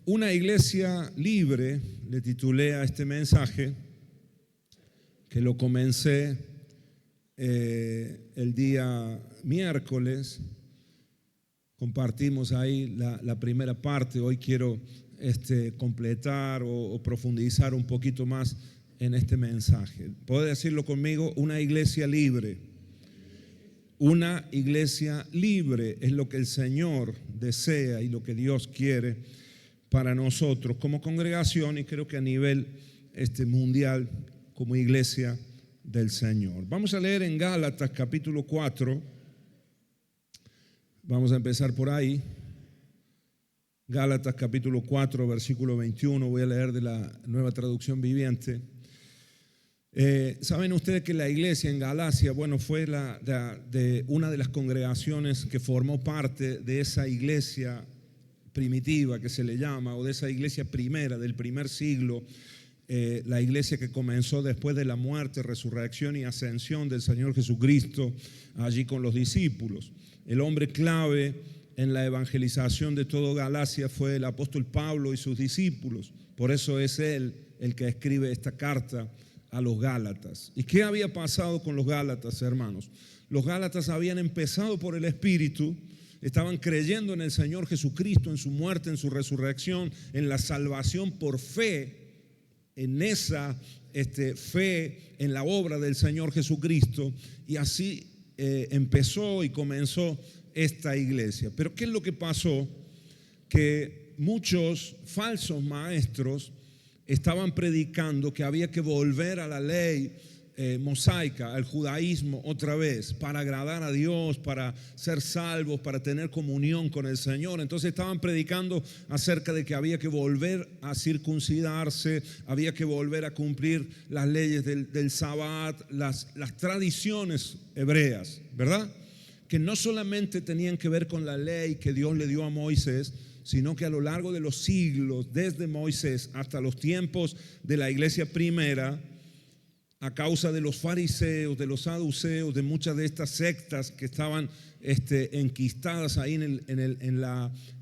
Una iglesia libre, le titulé a este mensaje, que lo comencé el día miércoles. Compartimos ahí la primera parte. Hoy quiero completar o profundizar un poquito más en este mensaje. ¿Puede decirlo conmigo? Una iglesia libre. Una iglesia libre es lo que el Señor desea y lo que Dios quiere para nosotros como congregación, y creo que a nivel mundial como iglesia del Señor. Vamos a leer en Gálatas capítulo 4. Vamos a empezar por ahí. Gálatas capítulo 4, versículo 21. Voy a leer de la Nueva Traducción Viviente. ¿Saben ustedes que la iglesia en Galacia, fue de una de las congregaciones que formó parte de esa iglesia primitiva que se le llama, o de esa iglesia primera del primer siglo, la iglesia que comenzó después de la muerte, resurrección y ascensión del Señor Jesucristo allí con los discípulos? El hombre clave en la evangelización de todo Galacia fue el apóstol Pablo y sus discípulos. Por eso es él el que escribe esta carta a los Gálatas. ¿Y qué había pasado con los Gálatas, hermanos? Los Gálatas habían empezado por el Espíritu, estaban creyendo en el Señor Jesucristo, en su muerte, en su resurrección, en la salvación por fe, en esa fe en la obra del Señor Jesucristo, y así empezó y comenzó esta iglesia. Pero ¿qué es lo que pasó? Que muchos falsos maestros estaban predicando que había que volver a la ley mosaica, al judaísmo otra vez, para agradar a Dios, para ser salvos, para tener comunión con el Señor. Entonces estaban predicando acerca de que había que volver a circuncidarse, había que volver a cumplir las leyes del Sabbat, las tradiciones hebreas, ¿verdad? Que no solamente tenían que ver con la ley que Dios le dio a Moisés, sino que a lo largo de los siglos, desde Moisés hasta los tiempos de la iglesia primera, a causa de los fariseos, de los saduceos, de muchas de estas sectas que estaban enquistadas ahí en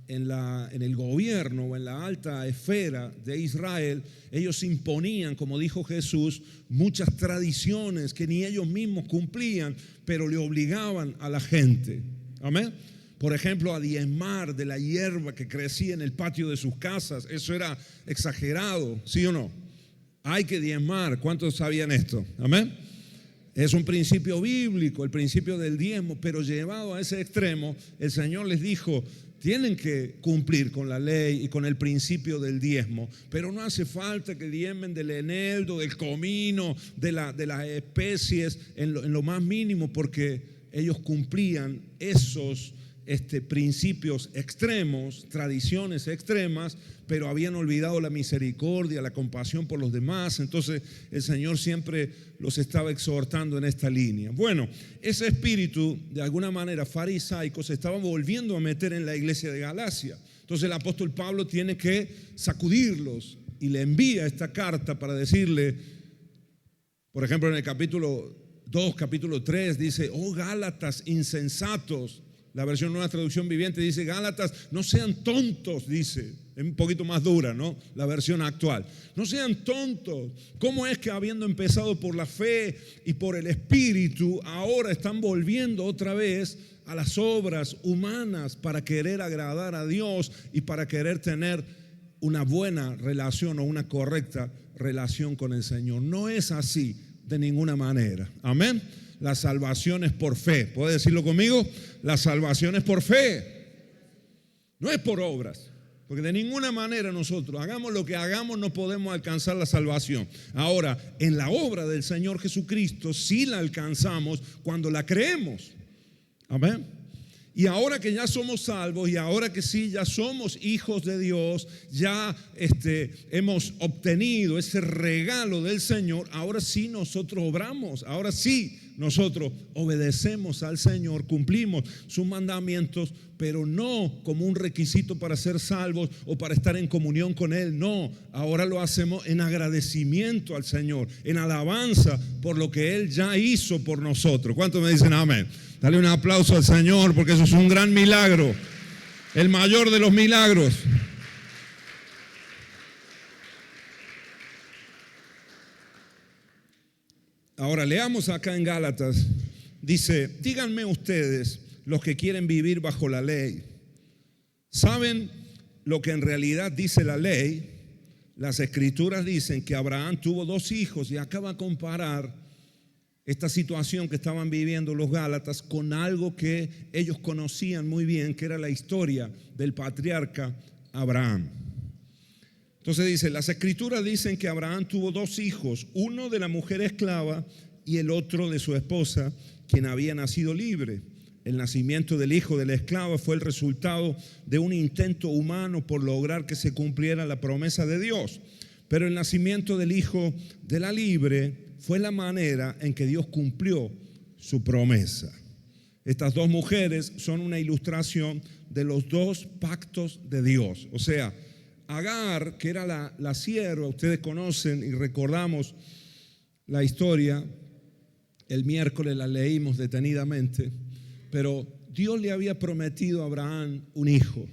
el gobierno o en la alta esfera de Israel, ellos imponían, como dijo Jesús, muchas tradiciones que ni ellos mismos cumplían, pero le obligaban a la gente. Amén. Por ejemplo, a diezmar de la hierba que crecía en el patio de sus casas. Eso era exagerado, ¿sí o no? Hay que diezmar. ¿Cuántos sabían esto? Amén. Es un principio bíblico, el principio del diezmo, pero llevado a ese extremo, el Señor les dijo: tienen que cumplir con la ley y con el principio del diezmo, pero no hace falta que diezmen del eneldo, del comino, de las especies en lo más mínimo, porque ellos cumplían esos principios extremos, tradiciones extremas, pero habían olvidado la misericordia, la compasión por los demás. Entonces el Señor siempre los estaba exhortando en esta línea. Bueno, ese espíritu de alguna manera farisaico se estaba volviendo a meter en la iglesia de Galacia. Entonces el apóstol Pablo tiene que sacudirlos y le envía esta carta para decirle, por ejemplo, en el capítulo 2, capítulo 3, dice: oh Gálatas insensatos. La versión Nueva Traducción Viviente dice: Gálatas, no sean tontos, dice. Es un poquito más dura, ¿no? La versión actual. No sean tontos. ¿Cómo es que habiendo empezado por la fe y por el Espíritu, ahora están volviendo otra vez a las obras humanas para querer agradar a Dios y para querer tener una buena relación o una correcta relación con el Señor? No es así de ninguna manera. Amén. La salvación es por fe. ¿Puede decirlo conmigo? La salvación es por fe. No es por obras. Porque de ninguna manera nosotros, hagamos lo que hagamos, no podemos alcanzar la salvación. Ahora, en la obra del Señor Jesucristo sí la alcanzamos cuando la creemos. Amén. Y ahora que ya somos salvos, y ahora que sí ya somos hijos de Dios, ya hemos obtenido ese regalo del Señor, ahora sí nosotros obramos, ahora sí nosotros obedecemos al Señor, cumplimos sus mandamientos, pero no como un requisito para ser salvos o para estar en comunión con Él. No, ahora lo hacemos en agradecimiento al Señor, en alabanza por lo que Él ya hizo por nosotros. ¿Cuántos me dicen amén? Dale un aplauso al Señor, porque eso es un gran milagro, el mayor de los milagros. Ahora leamos acá en Gálatas, dice, díganme ustedes, los que quieren vivir bajo la ley, ¿saben lo que en realidad dice la ley? Las escrituras dicen que Abraham tuvo 2 hijos y acaba de comparar esta situación que estaban viviendo los Gálatas con algo que ellos conocían muy bien, que era la historia del patriarca Abraham. Entonces dice, las escrituras dicen que Abraham tuvo 2 hijos, uno de la mujer esclava y el otro de su esposa, quien había nacido libre. El nacimiento del hijo de la esclava fue el resultado de un intento humano por lograr que se cumpliera la promesa de Dios. Pero el nacimiento del hijo de la libre fue la manera en que Dios cumplió su promesa. Estas 2 mujeres son una ilustración de los 2 pactos de Dios. O sea, Agar, que era la sierva, ustedes conocen y recordamos la historia, el miércoles la leímos detenidamente, pero Dios le había prometido a Abraham un hijo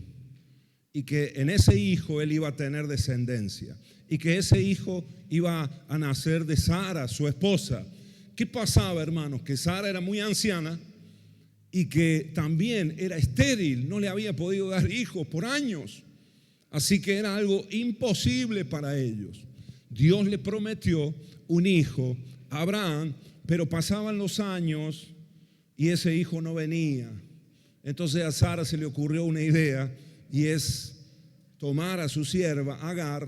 y que en ese hijo él iba a tener descendencia y que ese hijo iba a nacer de Sara, su esposa. ¿Qué pasaba, hermanos? Que Sara era muy anciana y que también era estéril, no le había podido dar hijos por años. Así que era algo imposible para ellos. Dios le prometió un hijo a Abraham, pero pasaban los años y ese hijo no venía. Entonces a Sara se le ocurrió una idea y es tomar a su sierva Agar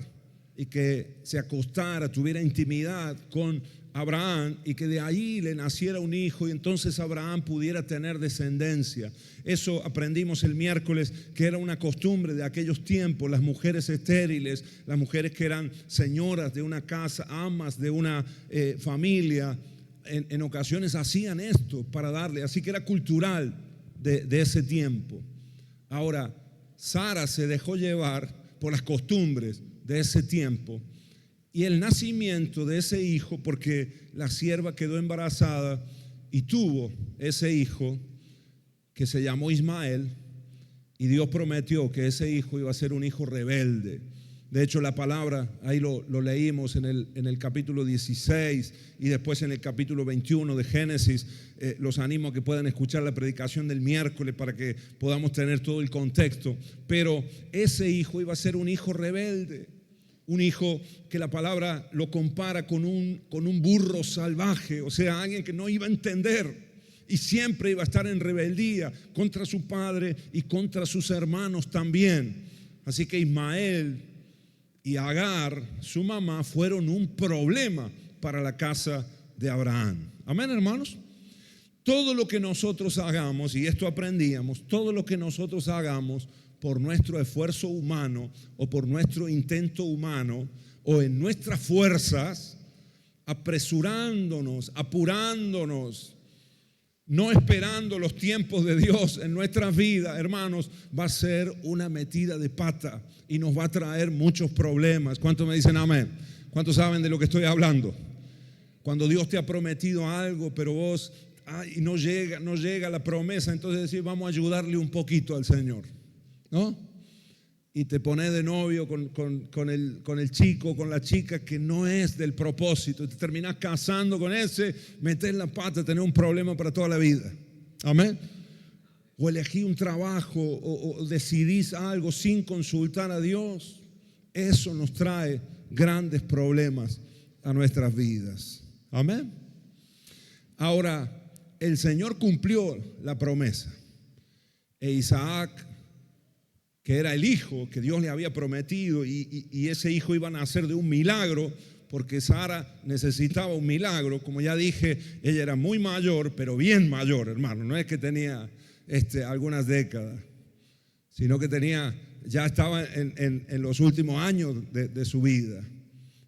y que se acostara, tuviera intimidad con Abraham y que de ahí le naciera un hijo y entonces Abraham pudiera tener descendencia. Eso aprendimos el miércoles, que era una costumbre de aquellos tiempos. Las mujeres estériles, las mujeres que eran señoras de una casa, amas de una familia, en ocasiones hacían esto para darle, así que era cultural de ese tiempo. Ahora, Sara se dejó llevar por las costumbres de ese tiempo y el nacimiento de ese hijo, porque la sierva quedó embarazada y tuvo ese hijo que se llamó Ismael, y Dios prometió que ese hijo iba a ser un hijo rebelde. De hecho, la palabra, ahí lo leímos en el capítulo 16 y después en el capítulo 21 de Génesis. Los animo a que puedan escuchar la predicación del miércoles para que podamos tener todo el contexto. Pero ese hijo iba a ser un hijo rebelde, un hijo que la palabra lo compara con un burro salvaje, o sea, alguien que no iba a entender y siempre iba a estar en rebeldía contra su padre y contra sus hermanos también. Así que Ismael y Agar, su mamá, fueron un problema para la casa de Abraham. Amén, hermanos. Todo lo que nosotros hagamos, y esto aprendíamos, todo lo que nosotros hagamos por nuestro esfuerzo humano o por nuestro intento humano o en nuestras fuerzas, apresurándonos, apurándonos, no esperando los tiempos de Dios en nuestras vidas, hermanos, va a ser una metida de pata y nos va a traer muchos problemas. ¿Cuántos me dicen amén? ¿Cuántos saben de lo que estoy hablando? Cuando Dios te ha prometido algo, pero vos no llega la promesa, entonces decís, vamos a ayudarle un poquito al Señor, ¿no? Y te pones de novio con el chico, con la chica que no es del propósito, y te terminas casando con ese, metes la pata, tenés un problema para toda la vida. Amén. O elegí un trabajo o decidís algo sin consultar a Dios. Eso nos trae grandes problemas a nuestras vidas. Amén. Ahora, el Señor cumplió la promesa. E Isaac, que era el hijo que Dios le había prometido, y ese hijo iba a nacer de un milagro, porque Sara necesitaba un milagro. Como ya dije, ella era muy mayor, pero bien mayor, hermano. No es que tenía algunas décadas, sino que ya estaba en los últimos años de su vida.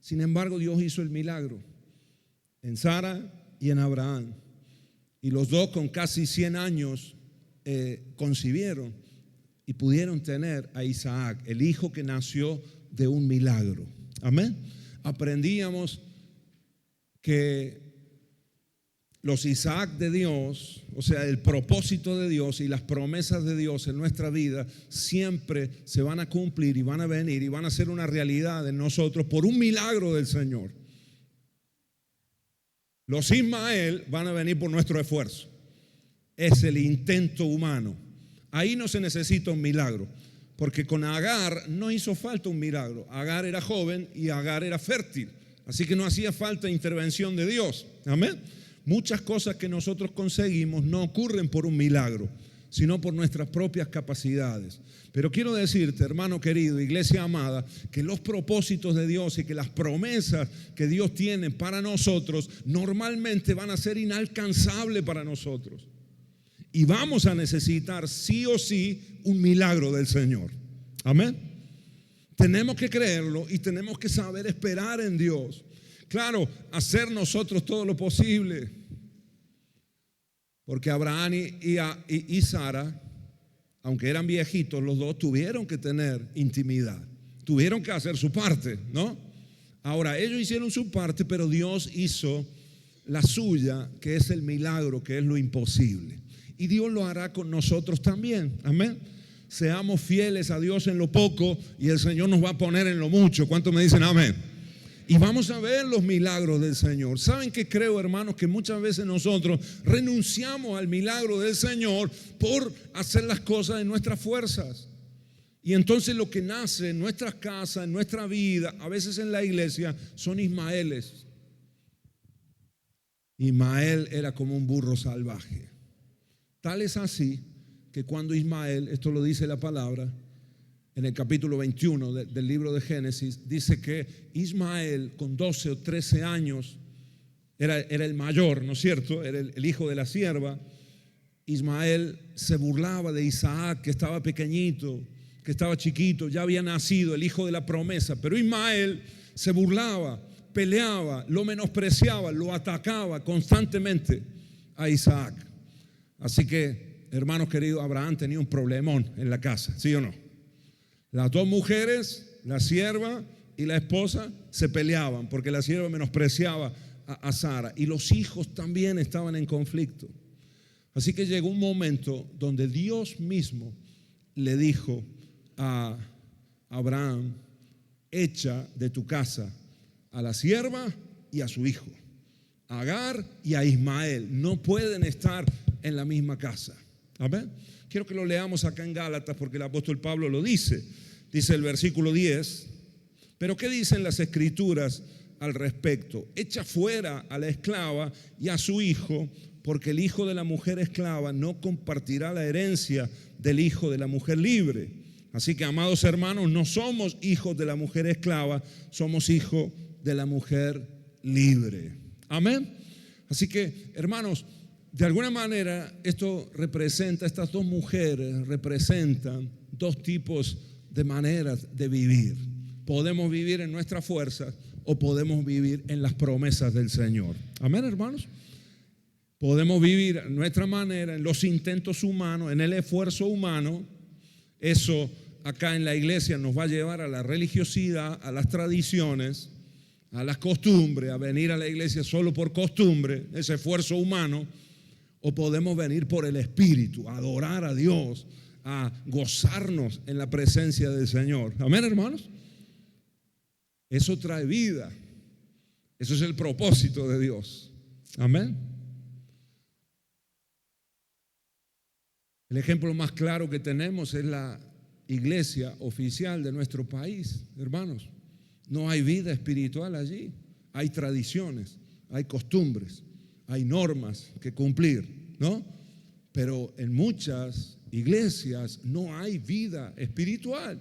Sin embargo, Dios hizo el milagro en Sara y en Abraham, y los dos con casi 100 años concibieron y pudieron tener a Isaac, el hijo que nació de un milagro. Amén. Aprendíamos que los Isaac de Dios, o sea, el propósito de Dios y las promesas de Dios en nuestra vida siempre se van a cumplir y van a venir y van a ser una realidad en nosotros por un milagro del Señor. Los Ismael van a venir por nuestro esfuerzo. Es el intento humano. Ahí no se necesita un milagro, porque con Agar no hizo falta un milagro. Agar era joven y Agar era fértil, así que no hacía falta intervención de Dios. Amén. Muchas cosas que nosotros conseguimos no ocurren por un milagro, sino por nuestras propias capacidades. Pero quiero decirte, hermano querido, iglesia amada, que los propósitos de Dios y que las promesas que Dios tiene para nosotros normalmente van a ser inalcanzables para nosotros. Y vamos a necesitar sí o sí un milagro del Señor. Amén. Tenemos que creerlo y tenemos que saber esperar en Dios. Claro, hacer nosotros todo lo posible. Porque Abraham y Sara, aunque eran viejitos, los dos tuvieron que tener intimidad. Tuvieron que hacer su parte, ¿no? Ahora, ellos hicieron su parte, pero Dios hizo la suya, que es el milagro, que es lo imposible. Y Dios lo hará con nosotros también. Amén. Seamos fieles a Dios en lo poco y el Señor nos va a poner en lo mucho. ¿Cuántos me dicen amén? Y vamos a ver los milagros del Señor. ¿Saben qué creo, hermanos? Que muchas veces nosotros renunciamos al milagro del Señor por hacer las cosas en nuestras fuerzas. Y entonces lo que nace en nuestras casas, en nuestra vida, a veces en la iglesia, son Ismaeles. Ismael era como un burro salvaje. Tal es así que cuando Ismael, esto lo dice la palabra, en el capítulo 21 del libro de Génesis, dice que Ismael con 12 o 13 años era el mayor, ¿no es cierto? Era el hijo de la sierva. Ismael se burlaba de Isaac, que estaba pequeñito, que estaba chiquito, ya había nacido, el hijo de la promesa. Pero Ismael se burlaba, peleaba, lo menospreciaba, lo atacaba constantemente a Isaac. Así que, hermanos queridos, Abraham tenía un problemón en la casa, ¿sí o no? Las dos mujeres, la sierva y la esposa, se peleaban porque la sierva menospreciaba a Sara, y los hijos también estaban en conflicto. Así que llegó un momento donde Dios mismo le dijo a Abraham: echa de tu casa a la sierva y a su hijo, Agar y a Ismael. No pueden estar en la misma casa. Amén. Quiero que lo leamos acá en Gálatas, porque el apóstol Pablo lo dice. Dice el versículo 10. Pero ¿qué dicen las escrituras al respecto? Echa fuera a la esclava y a su hijo, porque el hijo de la mujer esclava no compartirá la herencia del hijo de la mujer libre. Así que, amados hermanos, no somos hijos de la mujer esclava, somos hijos de la mujer libre. Amén. Así que, hermanos, de alguna manera esto representa, estas dos mujeres representan dos tipos de maneras de vivir. Podemos vivir en nuestras fuerzas o podemos vivir en las promesas del Señor. Amén, hermanos. Podemos vivir a nuestra manera, en los intentos humanos, en el esfuerzo humano. Eso acá en la iglesia nos va a llevar a la religiosidad, a las tradiciones, a las costumbres, a venir a la iglesia solo por costumbre, ese esfuerzo humano. O podemos venir por el Espíritu, a adorar a Dios, a gozarnos en la presencia del Señor. Amén, hermanos. Eso trae vida. Eso es el propósito de Dios. Amén. El ejemplo más claro que tenemos es la iglesia oficial de nuestro país, hermanos. No hay vida espiritual allí. Hay tradiciones, hay costumbres, hay normas que cumplir, ¿no? Pero en muchas iglesias no hay vida espiritual.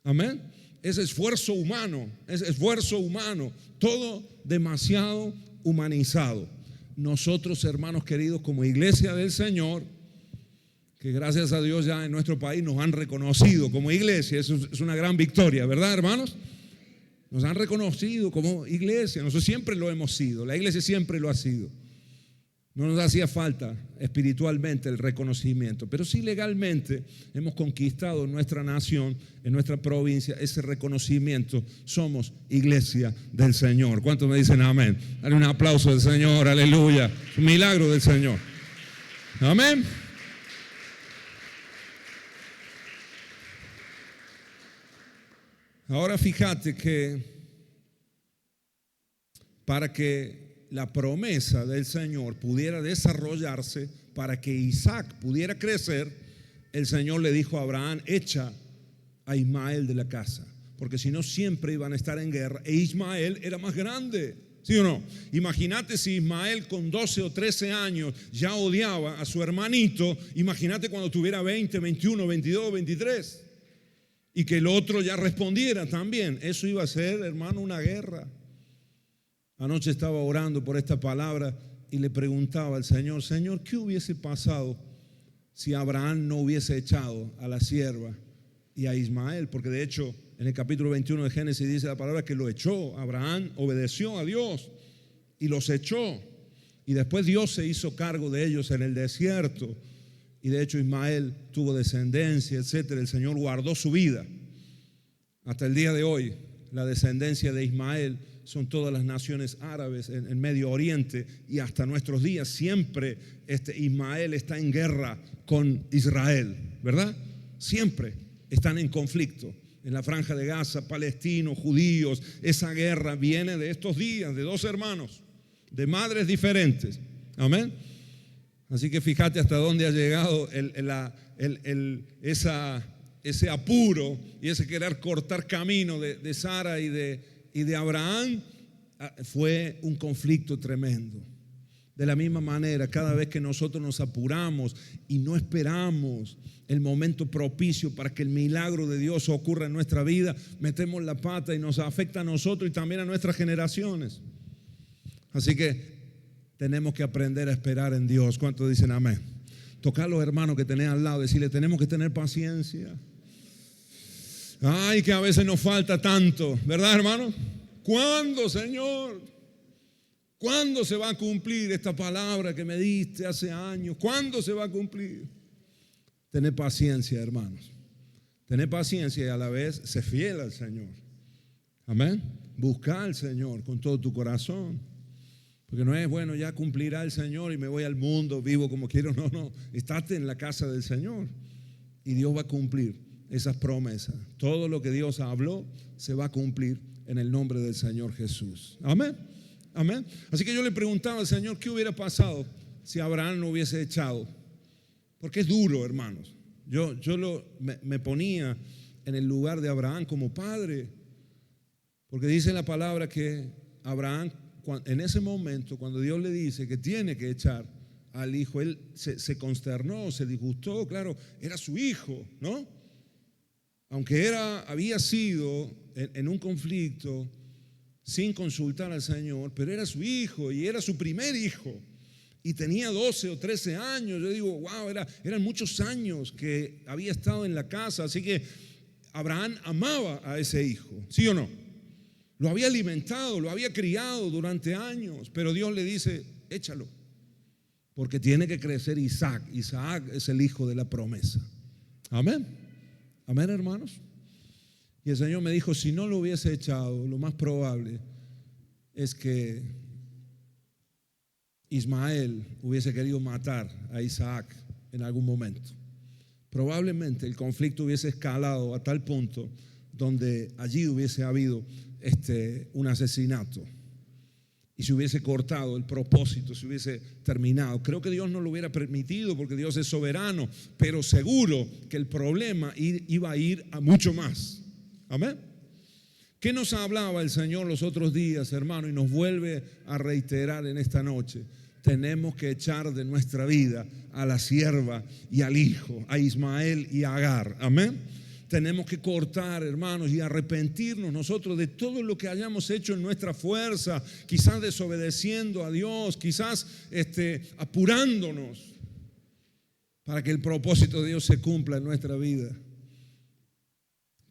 Amén. Es esfuerzo humano, todo demasiado humanizado. Nosotros, hermanos queridos, como iglesia del Señor, que gracias a Dios ya en nuestro país nos han reconocido como iglesia, eso es una gran victoria, ¿verdad, hermanos? Nos han reconocido como iglesia. Nosotros siempre lo hemos sido, la iglesia siempre lo ha sido. No nos hacía falta espiritualmente el reconocimiento, pero sí legalmente hemos conquistado en nuestra nación, en nuestra provincia, ese reconocimiento. Somos iglesia del Señor. ¿Cuántos me dicen amén? Dale un aplauso al Señor, aleluya. Un milagro del Señor. Amén. Ahora fíjate que para que la promesa del Señor pudiera desarrollarse, para que Isaac pudiera crecer, el Señor le dijo a Abraham: echa a Ismael de la casa, porque si no siempre iban a estar en guerra, e Ismael era más grande. ¿Sí o no? Imagínate si Ismael con 12 o 13 años ya odiaba a su hermanito. Imagínate cuando tuviera 20, 21, 22, 23. Y que el otro ya respondiera también. Eso iba a ser, hermano, una guerra. Anoche estaba orando por esta palabra y le preguntaba al Señor: Señor, ¿qué hubiese pasado si Abraham no hubiese echado a la sierva y a Ismael? Porque de hecho, en el capítulo 21 de Génesis dice la palabra que lo echó. Abraham obedeció a Dios y los echó. Y después Dios se hizo cargo de ellos en el desierto. Y de hecho Ismael tuvo descendencia, etcétera. El Señor guardó su vida. Hasta el día de hoy, la descendencia de Ismael son todas las naciones árabes en Medio Oriente, y hasta nuestros días siempre Ismael está en guerra con Israel, ¿verdad? Siempre están en conflicto. En la franja de Gaza, palestinos, judíos, esa guerra viene de estos días, de dos hermanos, de madres diferentes. Amén. Así que fíjate hasta dónde ha llegado ese apuro y ese querer cortar camino de Sara y de Abraham. Fue un conflicto tremendo. De la misma manera, cada vez que nosotros nos apuramos y no esperamos el momento propicio para que el milagro de Dios ocurra en nuestra vida, metemos la pata y nos afecta a nosotros y también a nuestras generaciones. Así que tenemos que aprender a esperar en Dios. ¿Cuántos dicen amén? Tocar a los hermanos que tenés al lado, decirle: tenemos que tener paciencia. Ay, que a veces nos falta tanto, ¿verdad, hermano? ¿Cuándo, Señor? ¿Cuándo se va a cumplir esta palabra que me diste hace años? ¿Cuándo se va a cumplir? Tener paciencia, hermanos. Tener paciencia y a la vez ser fiel al Señor. Amén. Buscar al Señor con todo tu corazón. Porque no es, bueno, ya cumplirá el Señor y me voy al mundo, vivo como quiero. No, no. Estate en la casa del Señor y Dios va a cumplir esas promesas. Todo lo que Dios habló se va a cumplir en el nombre del Señor Jesús. Amén. Amén. Así que yo le preguntaba al Señor: ¿qué hubiera pasado si Abraham no hubiese echado? Porque es duro, hermanos. Yo me ponía en el lugar de Abraham como padre. Porque dice la palabra que Abraham, en ese momento, cuando Dios le dice que tiene que echar al hijo, él se consternó, se disgustó. Claro, era su hijo, ¿no? Aunque había sido en un conflicto sin consultar al Señor, pero era su hijo y era su primer hijo. Y tenía 12 o 13 años. Yo digo, wow, eran muchos años que había estado en la casa. Así que Abraham amaba a ese hijo, ¿sí o no? Lo había alimentado, lo había criado durante años. Pero Dios le dice: échalo, porque tiene que crecer Isaac. Isaac es el hijo de la promesa. Amén. Amén, hermanos. Y el Señor me dijo: si no lo hubiese echado, lo más probable es que Ismael hubiese querido matar a Isaac en algún momento. Probablemente el conflicto hubiese escalado a tal punto donde allí hubiese habido un asesinato y se hubiese cortado el propósito, se hubiese terminado. Creo que Dios no lo hubiera permitido porque Dios es soberano, pero seguro que el problema iba a ir a mucho más. Amén. ¿Qué nos hablaba el Señor los otros días, hermano? Y nos vuelve a reiterar en esta noche: tenemos que echar de nuestra vida a la sierva y al hijo, a Ismael y a Agar. Amén. Tenemos que cortar, hermanos, y arrepentirnos nosotros de todo lo que hayamos hecho en nuestra fuerza, quizás desobedeciendo a Dios, quizás apurándonos para que el propósito de Dios se cumpla en nuestra vida.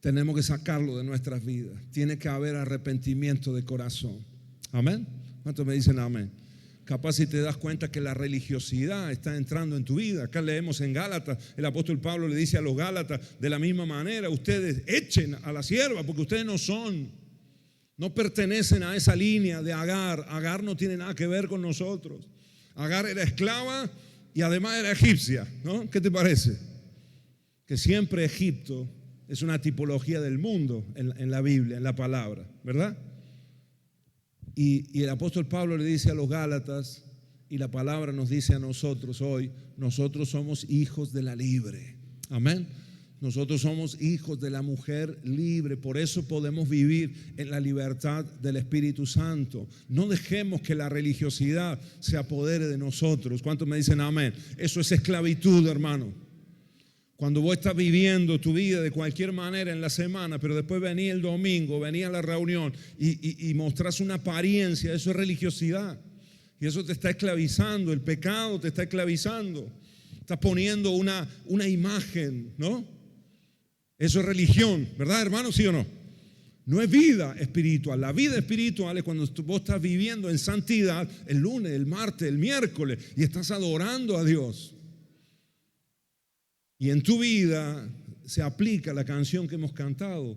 Tenemos que sacarlo de nuestras vidas. Tiene que haber arrepentimiento de corazón. Amén. ¿Cuántos me dicen amén? Capaz si te das cuenta que la religiosidad está entrando en tu vida. Acá leemos en Gálatas, el apóstol Pablo le dice a los Gálatas: de la misma manera ustedes echen a la sierva, porque ustedes no pertenecen a esa línea de Agar. Agar no tiene nada que ver con nosotros. Agar era esclava y además era egipcia, ¿no? ¿Qué te parece? Que siempre Egipto es una tipología del mundo en la Biblia, en la palabra, ¿verdad? Y el apóstol Pablo le dice a los Gálatas, y la palabra nos dice a nosotros hoy, nosotros somos hijos de la libre. Amén. Nosotros somos hijos de la mujer libre, por eso podemos vivir en la libertad del Espíritu Santo. No dejemos que la religiosidad se apodere de nosotros. ¿Cuántos me dicen amén? Eso es esclavitud, hermano. Cuando vos estás viviendo tu vida de cualquier manera en la semana, pero después venía el domingo, venía a la reunión y mostrás una apariencia, eso es religiosidad. Y eso te está esclavizando, el pecado te está esclavizando. Estás poniendo una imagen, ¿no? Eso es religión, ¿verdad, hermano? ¿Sí o no? No es vida espiritual. La vida espiritual es cuando vos estás viviendo en santidad el lunes, el martes, el miércoles y estás adorando a Dios. Y en tu vida se aplica la canción que hemos cantado.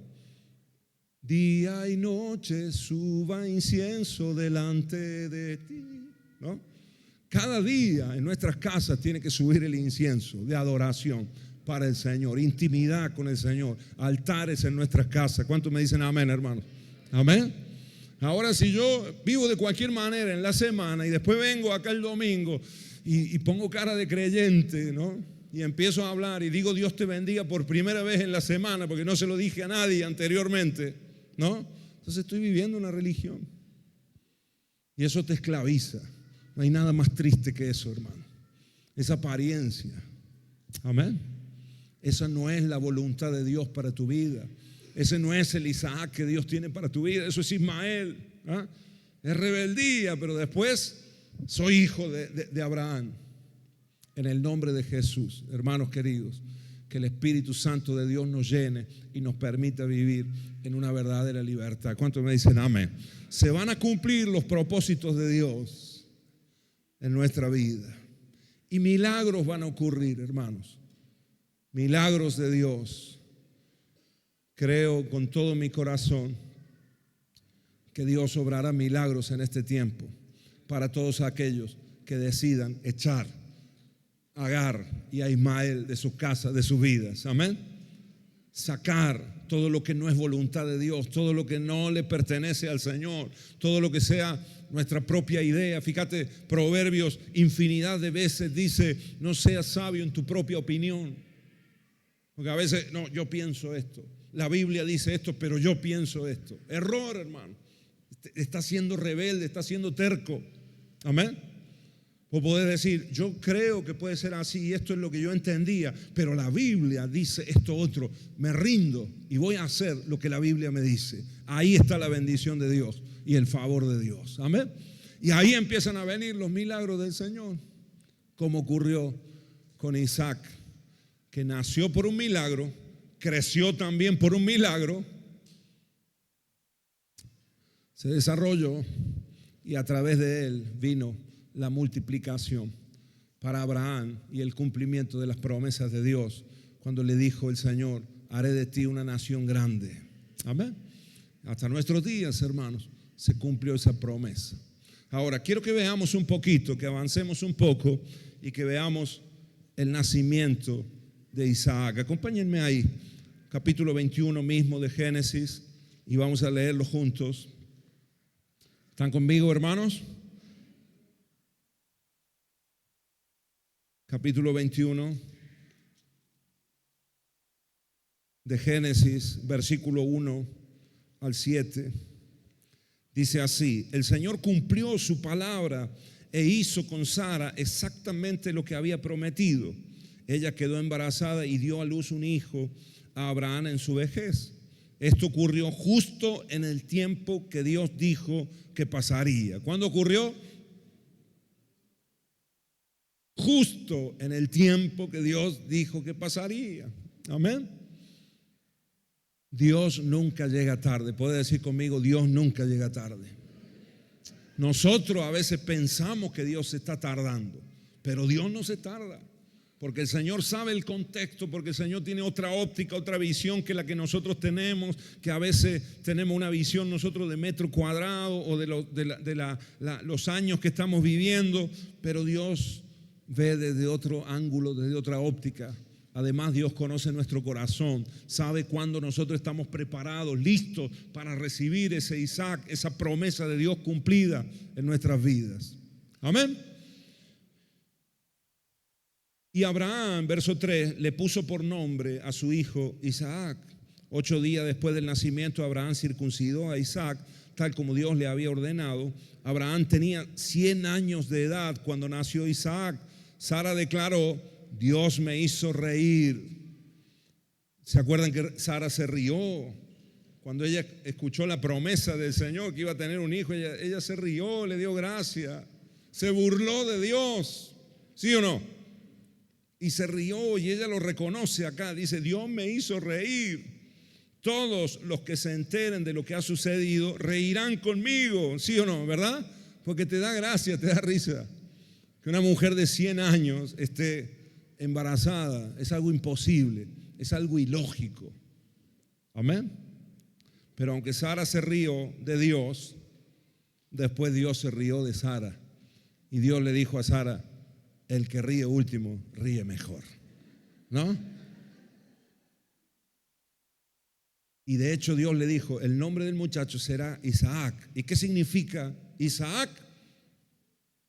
Día y noche suba incienso delante de ti, ¿no? Cada día en nuestras casas tiene que subir el incienso de adoración para el Señor, intimidad con el Señor, altares en nuestras casas. ¿Cuántos me dicen amén, hermano? Amén. Ahora, si yo vivo de cualquier manera en la semana y después vengo acá el domingo y pongo cara de creyente, ¿no? Y empiezo a hablar y digo Dios te bendiga por primera vez en la semana porque no se lo dije a nadie anteriormente, ¿no? Entonces estoy viviendo una religión y eso te esclaviza. No hay nada más triste que eso, hermano. Esa apariencia. Amén. Esa no es la voluntad de Dios para tu vida. Ese no es el Isaac que Dios tiene para tu vida. Eso es Ismael, ¿eh? Es rebeldía, pero después soy hijo de Abraham. En el nombre de Jesús, hermanos queridos, que el Espíritu Santo de Dios nos llene y nos permita vivir en una verdadera libertad. ¿Cuántos me dicen amén? Se van a cumplir los propósitos de Dios en nuestra vida y milagros van a ocurrir, hermanos. Milagros de Dios. Creo con todo mi corazón que Dios obrará milagros en este tiempo para todos aquellos que decidan echar a Agar y a Ismael de sus casas, de sus vidas. Amén. Sacar todo lo que no es voluntad de Dios, todo lo que no le pertenece al Señor, todo lo que sea nuestra propia idea. Fíjate, Proverbios infinidad de veces dice, no seas sabio en tu propia opinión. Porque a veces, no, yo pienso esto. La Biblia dice esto, pero yo pienso esto. Error, hermano. Está siendo rebelde, está siendo terco. Amén. O podés decir, yo creo que puede ser así y esto es lo que yo entendía, pero la Biblia dice esto otro. Me rindo y voy a hacer lo que la Biblia me dice. Ahí está la bendición de Dios y el favor de Dios. Amén. Y ahí empiezan a venir los milagros del Señor, como ocurrió con Isaac, que nació por un milagro, creció también por un milagro, se desarrolló y a través de él vino la multiplicación para Abraham y el cumplimiento de las promesas de Dios cuando le dijo el Señor, haré de ti una nación grande. Amén. Hasta nuestros días, hermanos, se cumplió esa promesa. Ahora, quiero que veamos un poquito, que avancemos un poco y que veamos el nacimiento de Isaac. Acompáñenme ahí, capítulo 21 mismo de Génesis, y vamos a leerlo juntos. ¿Están conmigo, hermanos? Capítulo 21 de Génesis, versículo 1 al 7. Dice así: el Señor cumplió su palabra e hizo con Sara exactamente lo que había prometido. Ella quedó embarazada y dio a luz un hijo a Abraham en su vejez. Esto ocurrió justo en el tiempo que Dios dijo que pasaría. ¿Cuándo ocurrió? Justo en el tiempo que Dios dijo que pasaría. Amén. Dios nunca llega tarde. Puede decir conmigo, Dios nunca llega tarde. Nosotros a veces pensamos que Dios se está tardando, pero Dios no se tarda, porque el Señor sabe el contexto, porque el Señor tiene otra óptica, otra visión que la que nosotros tenemos, que a veces tenemos una visión nosotros de metro cuadrado o de los años que estamos viviendo, pero Dios ve desde otro ángulo, desde otra óptica Además, Dios conoce nuestro corazón, sabe cuándo nosotros estamos preparados, listos para recibir ese Isaac, esa promesa de Dios cumplida en nuestras vidas. Amén. Y Abraham, verso 3, le puso por nombre a su hijo Isaac. 8 días después del nacimiento, Abraham circuncidó a Isaac, tal como Dios le había ordenado. Abraham tenía 100 años de edad cuando nació Isaac. Sara declaró: Dios me hizo reír. ¿Se acuerdan que Sara se rió? Cuando ella escuchó la promesa del Señor que iba a tener un hijo, ella se rió, le dio gracia, se burló de Dios, ¿sí o no? Y se rió, y ella lo reconoce acá, dice: Dios me hizo reír. Todos los que se enteren de lo que ha sucedido reirán conmigo, ¿sí o no? ¿Verdad? Porque te da gracia, te da risa. Que una mujer de 100 años esté embarazada es algo imposible, es algo ilógico. Amén. Pero aunque Sara se rió de Dios, después Dios se rió de Sara. Y Dios le dijo a Sara: el que ríe último, ríe mejor. ¿No? Y de hecho Dios le dijo: el nombre del muchacho será Isaac. ¿Y qué significa Isaac?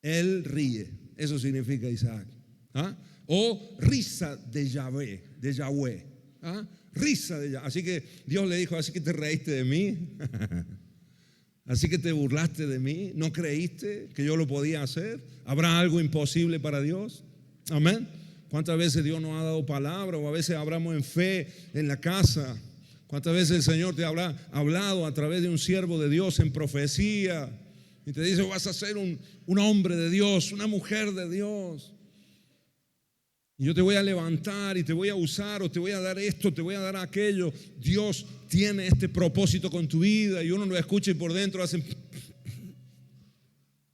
Él ríe. Eso significa Isaac. ¿Ah? O risa de Yahvé, de Yahweh. ¿Ah? Risa de Yahweh. Así que Dios le dijo: así que te reíste de mí, así que te burlaste de mí, no creíste que yo lo podía hacer. ¿Habrá algo imposible para Dios? Amén. ¿Cuántas veces Dios nos ha dado palabra? O a veces hablamos en fe en la casa. ¿Cuántas veces el Señor te ha hablado a través de un siervo de Dios en profecía? Y te dice: vas a ser un hombre de Dios, una mujer de Dios. Y yo te voy a levantar y te voy a usar, o te voy a dar esto, te voy a dar aquello. Dios tiene este propósito con tu vida. Y uno lo escucha y por dentro hacen,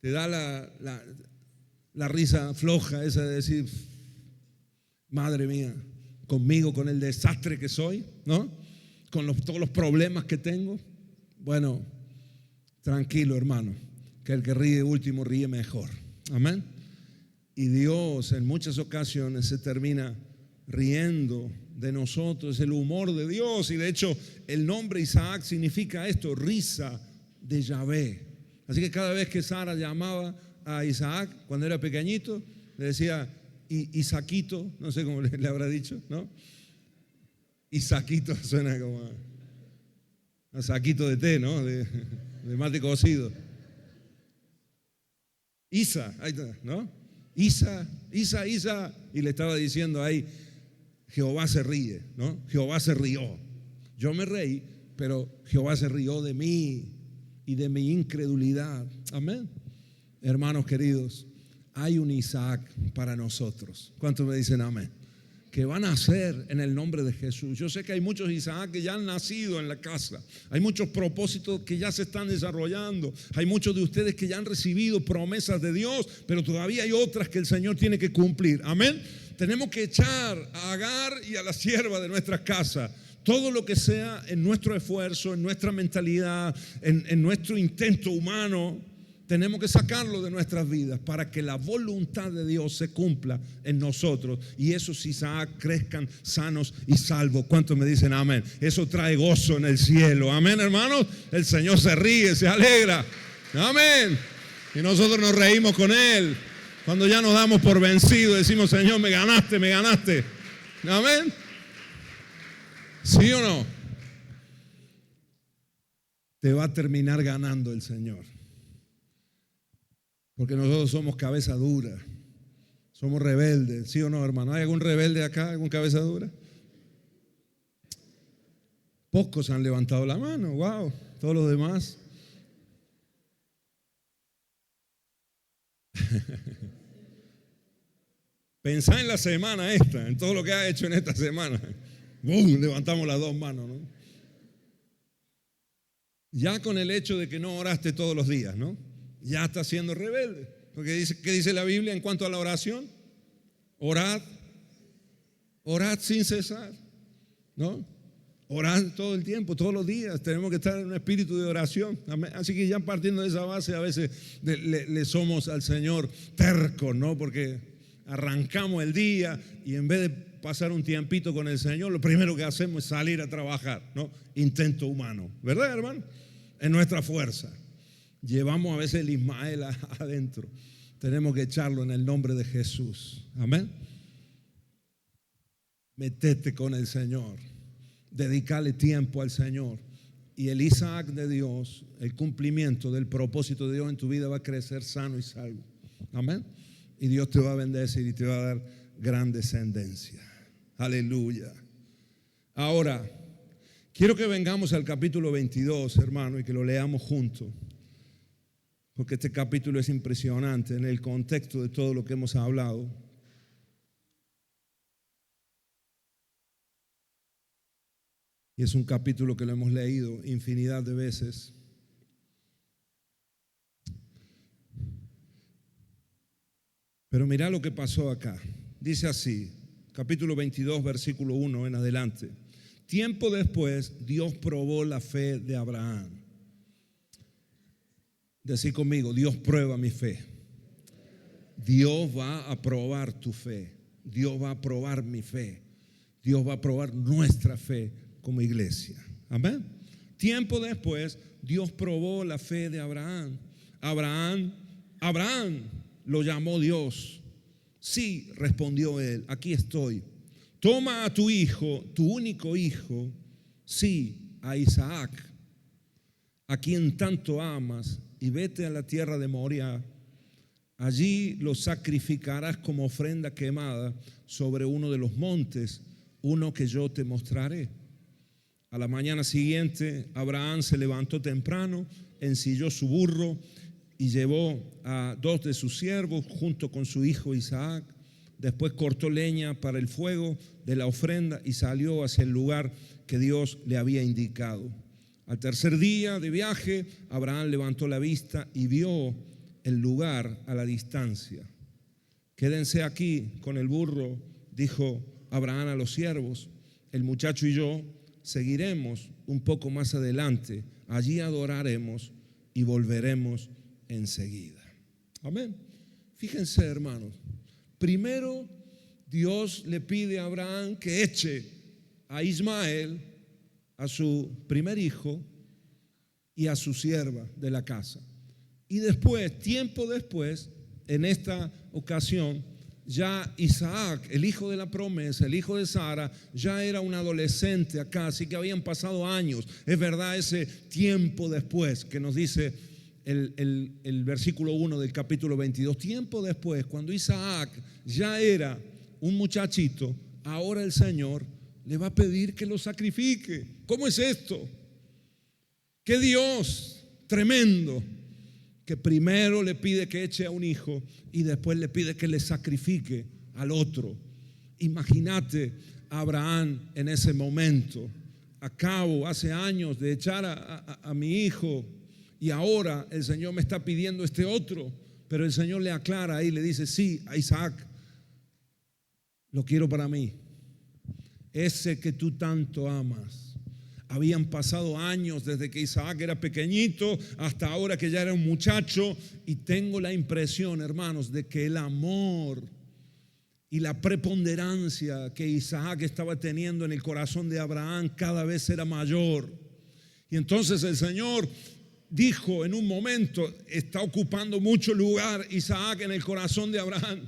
te da la risa floja esa de decir: madre mía, conmigo, con el desastre que soy, ¿no? Con todos los problemas que tengo. Bueno, tranquilo, hermano, que el que ríe último ríe mejor. Amén. Y Dios en muchas ocasiones se termina riendo de nosotros, el humor de Dios. Y de hecho el nombre Isaac significa esto: risa de Yahvé. Así que cada vez que Sara llamaba a Isaac cuando era pequeñito, le decía Isaquito, no sé cómo le habrá dicho, ¿no? Isaquito suena como a saquito de té, ¿no? De mate cocido. Isa, ahí está, ¿no? Isa, y le estaba diciendo ahí: Jehová se ríe, ¿no? Jehová se rió. Yo me reí, pero Jehová se rió de mí y de mi incredulidad. Amén. Hermanos queridos, hay un Isaac para nosotros. ¿Cuántos me dicen amén? Que van a nacer en el nombre de Jesús. Yo sé que hay muchos Isaac que ya han nacido en la casa. Hay muchos propósitos que ya se están desarrollando. Hay muchos de ustedes que ya han recibido promesas de Dios, pero todavía hay otras que el Señor tiene que cumplir. Amén. Tenemos que echar a Agar y a la sierva de nuestra casa todo lo que sea en nuestro esfuerzo, en nuestra mentalidad, en nuestro intento humano. Tenemos que sacarlo de nuestras vidas para que la voluntad de Dios se cumpla en nosotros y esos Isaac crezcan sanos y salvos. ¿Cuántos me dicen amén? Eso trae gozo en el cielo. Amén, hermanos. El Señor se ríe, se alegra. Amén. Y nosotros nos reímos con Él. Cuando ya nos damos por vencidos, decimos: Señor, me ganaste, me ganaste. Amén. ¿Sí o no? Te va a terminar ganando el Señor. Porque nosotros somos cabeza dura, somos rebeldes, ¿sí o no, hermano? ¿Hay algún rebelde acá, algún cabeza dura? Pocos han levantado la mano, wow, todos los demás. Pensá en la semana esta, en todo lo que has hecho en esta semana. ¡Bum! Levantamos las dos manos, ¿no? Ya con el hecho de que no oraste todos los días, ¿no? Ya está siendo rebelde. Porque dice, ¿qué dice la Biblia en cuanto a la oración? Orad sin cesar, ¿no? Orad todo el tiempo, todos los días. Tenemos que estar en un espíritu de oración. Así que ya partiendo de esa base, a veces le somos al Señor tercos, ¿no? Porque arrancamos el día y en vez de pasar un tiempito con el Señor, lo primero que hacemos es salir a trabajar, ¿no? Intento humano, ¿verdad, hermano? Es nuestra fuerza. Llevamos a veces el Ismael adentro. Tenemos que echarlo en el nombre de Jesús. Amén. Metete con el Señor. Dedicarle tiempo al Señor. Y el Isaac de Dios, el cumplimiento del propósito de Dios en tu vida va a crecer sano y salvo. Amén. Y Dios te va a bendecir y te va a dar gran descendencia. Aleluya. Ahora, quiero que vengamos al capítulo 22, hermano, y que lo leamos juntos. Porque este capítulo es impresionante en el contexto de todo lo que hemos hablado. Y es un capítulo que lo hemos leído infinidad de veces. Pero mira lo que pasó acá. Dice así, capítulo 22, versículo 1 en adelante. Tiempo después, Dios probó la fe de Abraham. Decí conmigo, Dios prueba mi fe. Dios va a probar tu fe. Dios va a probar mi fe. Dios va a probar nuestra fe como iglesia. Amén. Tiempo después, Dios probó la fe de Abraham. Abraham, lo llamó Dios. Sí, respondió él, aquí estoy. Toma a tu hijo, tu único hijo, sí, a Isaac, a quien tanto amas, y vete a la tierra de Moria. Allí lo sacrificarás como ofrenda quemada sobre uno de los montes, uno que yo te mostraré. A la mañana siguiente, Abraham se levantó temprano, ensilló su burro y llevó a 2 de sus siervos junto con su hijo Isaac. Después cortó leña para el fuego de la ofrenda y salió hacia el lugar que Dios le había indicado. Al tercer día de viaje, Abraham levantó la vista y vio el lugar a la distancia. Quédense aquí con el burro, dijo Abraham a los siervos. El muchacho y yo seguiremos un poco más adelante. Allí adoraremos y volveremos enseguida. Amén. Fíjense, hermanos. Primero, Dios le pide a Abraham que eche a Ismael, a su primer hijo, y a su sierva de la casa. Y después, tiempo después, en esta ocasión, ya Isaac, el hijo de la promesa, el hijo de Sara, ya era un adolescente acá, así que habían pasado años. Es verdad, ese tiempo después que nos dice el versículo 1 del capítulo 22. Tiempo después, cuando Isaac ya era un muchachito, ahora el Señor le va a pedir que lo sacrifique. ¿Cómo es esto? ¡Qué Dios tremendo! Que primero le pide que eche a un hijo y después le pide que le sacrifique al otro. Imagínate a Abraham en ese momento. Acabo hace años de echar a mi hijo y ahora el Señor me está pidiendo este otro. Pero el Señor le aclara y le dice, sí, a Isaac lo quiero para mí, ese que tú tanto amas. Habían pasado años desde que Isaac era pequeñito hasta ahora que ya era un muchacho, y tengo la impresión, hermanos, de que el amor y la preponderancia que Isaac estaba teniendo en el corazón de Abraham cada vez era mayor. Y entonces el Señor dijo en un momento, está ocupando mucho lugar Isaac en el corazón de Abraham.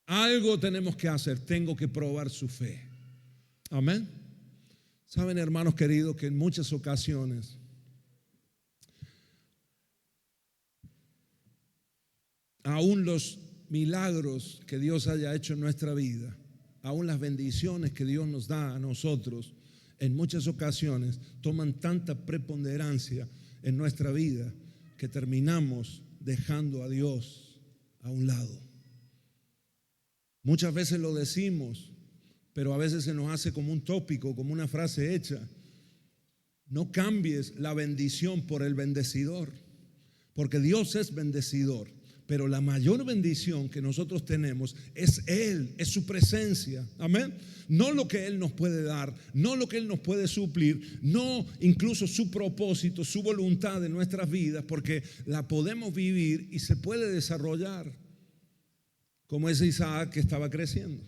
Algo tenemos que hacer, tengo que probar su fe. Amén. Saben, hermanos queridos, que en muchas ocasiones aún los milagros que Dios haya hecho en nuestra vida, aún las bendiciones que Dios nos da a nosotros, en muchas ocasiones toman tanta preponderancia en nuestra vida que terminamos dejando a Dios a un lado. Muchas veces lo decimos, pero a veces se nos hace como un tópico, como una frase hecha. No cambies la bendición por el bendecidor, porque Dios es bendecidor, pero la mayor bendición que nosotros tenemos es Él, es su presencia. Amén. No lo que Él nos puede dar, no lo que Él nos puede suplir, no incluso su propósito, su voluntad en nuestras vidas, porque la podemos vivir y se puede desarrollar como ese Isaac que estaba creciendo.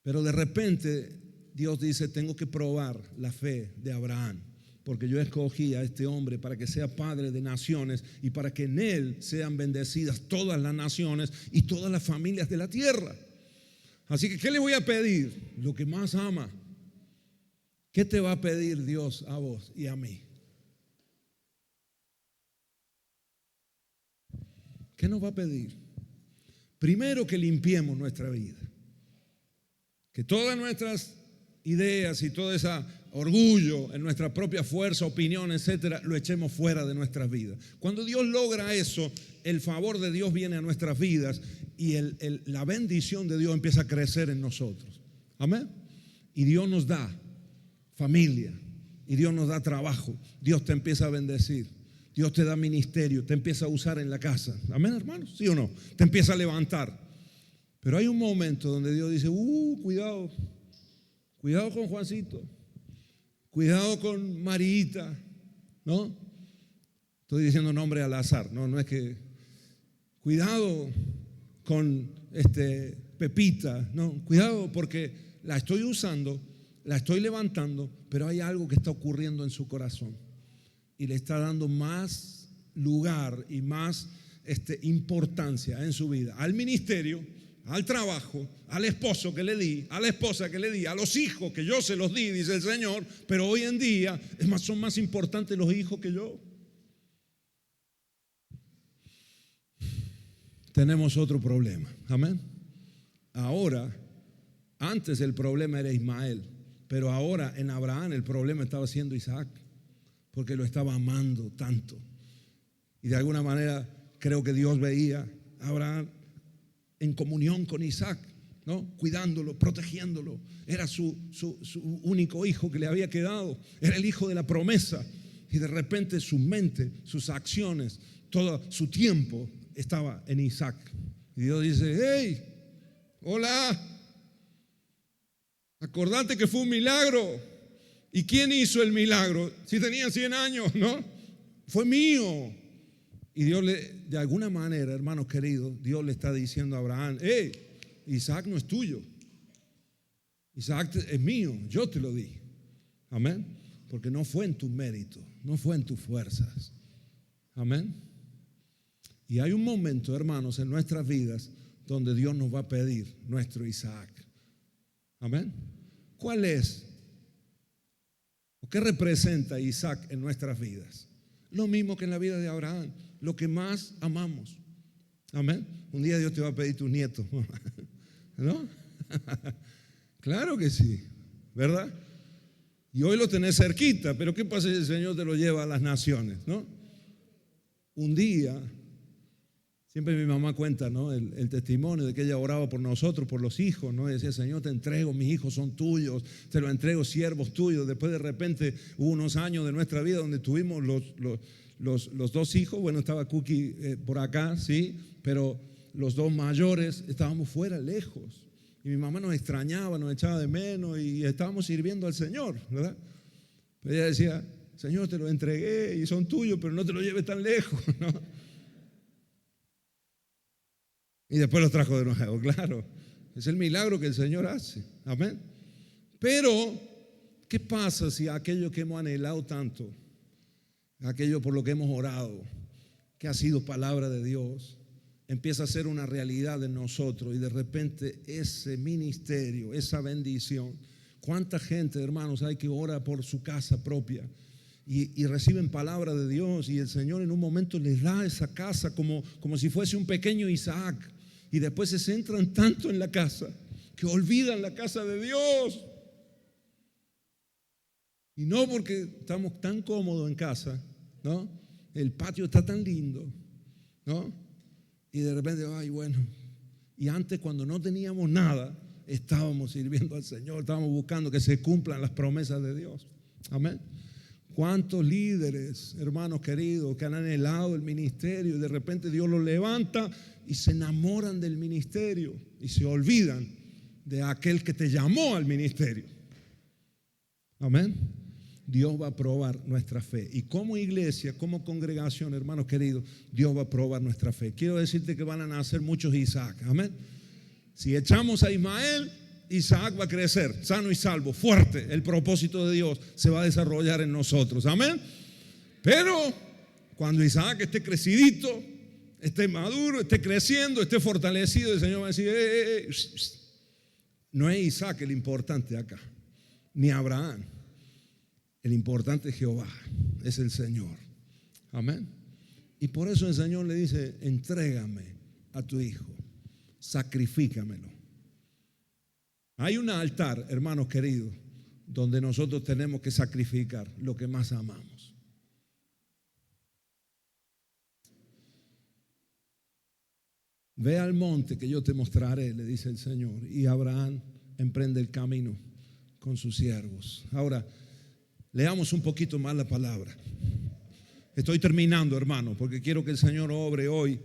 Pero de repente Dios dice, tengo que probar la fe de Abraham, porque yo escogí a este hombre para que sea padre de naciones y para que en él sean bendecidas todas las naciones y todas las familias de la tierra. Así que, ¿qué le voy a pedir? Lo que más ama. ¿Qué te va a pedir Dios a vos y a mí? ¿Qué nos va a pedir? Primero, que limpiemos nuestra vida. Que todas nuestras ideas y todo ese orgullo en nuestra propia fuerza, opinión, etcétera, lo echemos fuera de nuestras vidas. Cuando Dios logra eso, el favor de Dios viene a nuestras vidas y la bendición de Dios empieza a crecer en nosotros. Amén. Y Dios nos da familia, y Dios nos da trabajo. Dios te empieza a bendecir. Dios te da ministerio, te empieza a usar en la casa. Amén, hermanos, ¿sí o no? Te empieza a levantar. Pero hay un momento donde Dios dice, cuidado con Juancito, cuidado con Marita, ¿no? Estoy diciendo nombre al azar, no es que, cuidado con Pepita, no, cuidado porque la estoy usando, la estoy levantando, pero hay algo que está ocurriendo en su corazón y le está dando más lugar y más importancia en su vida al ministerio, al trabajo, al esposo que le di, a la esposa que le di, a los hijos que yo se los di, dice el Señor. Pero hoy en día son más importantes los hijos que yo. Tenemos otro problema, amén. Ahora, antes el problema era Ismael, pero ahora en Abraham el problema estaba siendo Isaac, porque lo estaba amando tanto. Y de alguna manera creo que Dios veía a Abraham en comunión con Isaac, ¿no? Cuidándolo, protegiéndolo. Era su único hijo que le había quedado. Era el hijo de la promesa. Y de repente su mente, sus acciones, todo su tiempo estaba en Isaac. Y Dios dice, hey, hola, acordate que fue un milagro. ¿Y quién hizo el milagro? Si tenía 100 años, ¿no? Fue mío. Y Dios de alguna manera, hermanos queridos, Dios le está diciendo a Abraham, hey, Isaac no es tuyo. Isaac es mío, yo te lo di. Amén. Porque no fue en tu mérito, no fue en tus fuerzas. Amén. Y hay un momento, hermanos, en nuestras vidas donde Dios nos va a pedir nuestro Isaac. Amén. ¿Cuál es? ¿O qué representa Isaac en nuestras vidas? Lo mismo que en la vida de Abraham, lo que más amamos. Amén. Un día Dios te va a pedir tus nietos, ¿no? Claro que sí, ¿verdad? Y hoy lo tenés cerquita, pero ¿qué pasa si el Señor te lo lleva a las naciones, no? Un día, siempre mi mamá cuenta, ¿no? El testimonio de que ella oraba por nosotros, por los hijos, ¿no? Y decía, Señor, te entrego, mis hijos son tuyos, te los entrego, siervos tuyos. Después de repente hubo unos años de nuestra vida donde tuvimos los dos hijos. Bueno, estaba Cookie por acá, sí, pero los dos mayores estábamos fuera, lejos. Y mi mamá nos extrañaba, nos echaba de menos y estábamos sirviendo al Señor, ¿verdad? Pero ella decía, Señor, te los entregué y son tuyos, pero no te los lleves tan lejos, ¿no? Y después los trajo de nuevo, claro. Es el milagro que el Señor hace. Amén. Pero, ¿qué pasa si aquello que hemos anhelado tanto, aquello por lo que hemos orado, que ha sido palabra de Dios, empieza a ser una realidad en nosotros y de repente ese ministerio, esa bendición? ¿Cuánta gente, hermanos, hay que ora por su casa propia y reciben palabra de Dios y el Señor en un momento les da esa casa como si fuese un pequeño Isaac? Y después se centran tanto en la casa que olvidan la casa de Dios. Y no porque estamos tan cómodos en casa, ¿no? El patio está tan lindo, ¿no? Y de repente, ay, bueno. Y antes, cuando no teníamos nada, estábamos sirviendo al Señor, estábamos buscando que se cumplan las promesas de Dios. Amén. ¿Cuántos líderes, hermanos queridos, que han anhelado el ministerio y de repente Dios los levanta y se enamoran del ministerio y se olvidan de aquel que te llamó al ministerio? Amén. Dios va a probar nuestra fe. Y como iglesia, como congregación, hermanos queridos, Dios va a probar nuestra fe. Quiero decirte que van a nacer muchos Isaac. Amén. Si echamos a Ismael, Isaac va a crecer sano y salvo, fuerte. El propósito de Dios se va a desarrollar en nosotros. Amén. Pero cuando Isaac esté crecidito, esté maduro, esté creciendo, esté fortalecido, el Señor va a decir, no es Isaac el importante acá, ni Abraham. El importante es Jehová, es el Señor. Amén. Y por eso el Señor le dice, entrégame a tu hijo, sacrifícamelo. Hay un altar, hermanos queridos, donde nosotros tenemos que sacrificar lo que más amamos. Ve al monte que yo te mostraré, le dice el Señor. Y Abraham emprende el camino con sus siervos. Ahora, leamos un poquito más la palabra. Estoy terminando, hermano, porque quiero que el Señor obre hoy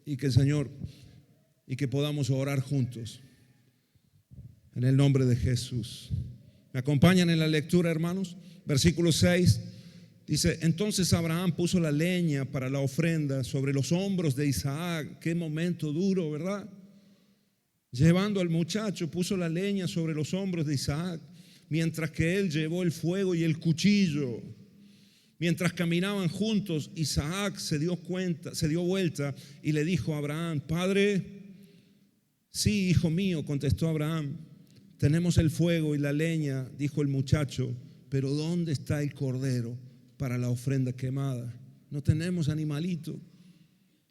y que podamos orar juntos. En el nombre de Jesús. ¿Me acompañan en la lectura, hermanos? Versículo 6 dice, entonces Abraham puso la leña para la ofrenda sobre los hombros de Isaac. Qué momento duro, ¿verdad? Llevando al muchacho, puso la leña sobre los hombros de Isaac, mientras que él llevó el fuego y el cuchillo. Mientras caminaban juntos, Isaac se dio vuelta y le dijo a Abraham, Padre. Sí, hijo mío, contestó Abraham, tenemos el fuego y la leña, dijo el muchacho, pero ¿dónde está el cordero para la ofrenda quemada? No tenemos animalito.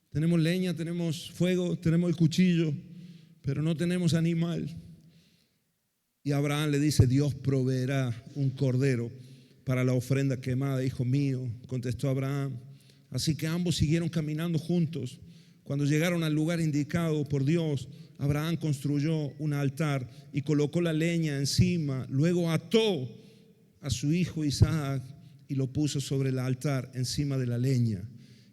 Tenemos leña, tenemos fuego, tenemos el cuchillo, pero no tenemos animal. Y Abraham le dice, Dios proveerá un cordero para la ofrenda quemada, hijo mío, contestó Abraham. Así que ambos siguieron caminando juntos. Cuando llegaron al lugar indicado por Dios, Abraham construyó un altar y colocó la leña encima. Luego ató a su hijo Isaac y lo puso sobre el altar encima de la leña.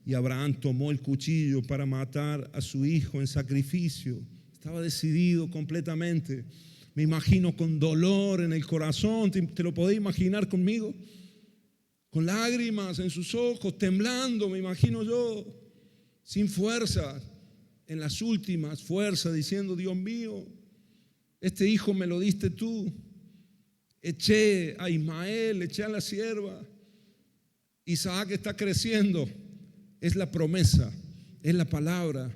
Y Abraham tomó el cuchillo para matar a su hijo en sacrificio. Estaba decidido completamente. Me imagino con dolor en el corazón. ¿Te lo podés imaginar conmigo? Con lágrimas en sus ojos, temblando, me imagino yo, sin fuerza, en las últimas fuerzas, diciendo, Dios mío, este hijo me lo diste tú. Eché a Ismael, eché a la sierva. Isaac está creciendo. Es la promesa, es la palabra,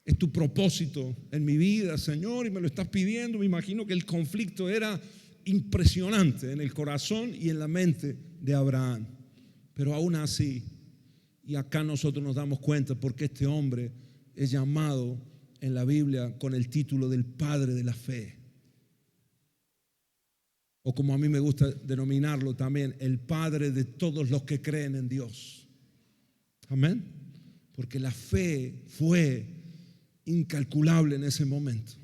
es tu propósito en mi vida, Señor, y me lo estás pidiendo. Me imagino que el conflicto era impresionante en el corazón y en la mente de Abraham. Pero aún así, y acá nosotros nos damos cuenta porque este hombre es llamado en la Biblia con el título del padre de la fe. O como a mí me gusta denominarlo también, el padre de todos los que creen en Dios. Amén. Porque la fe fue incalculable en ese momento.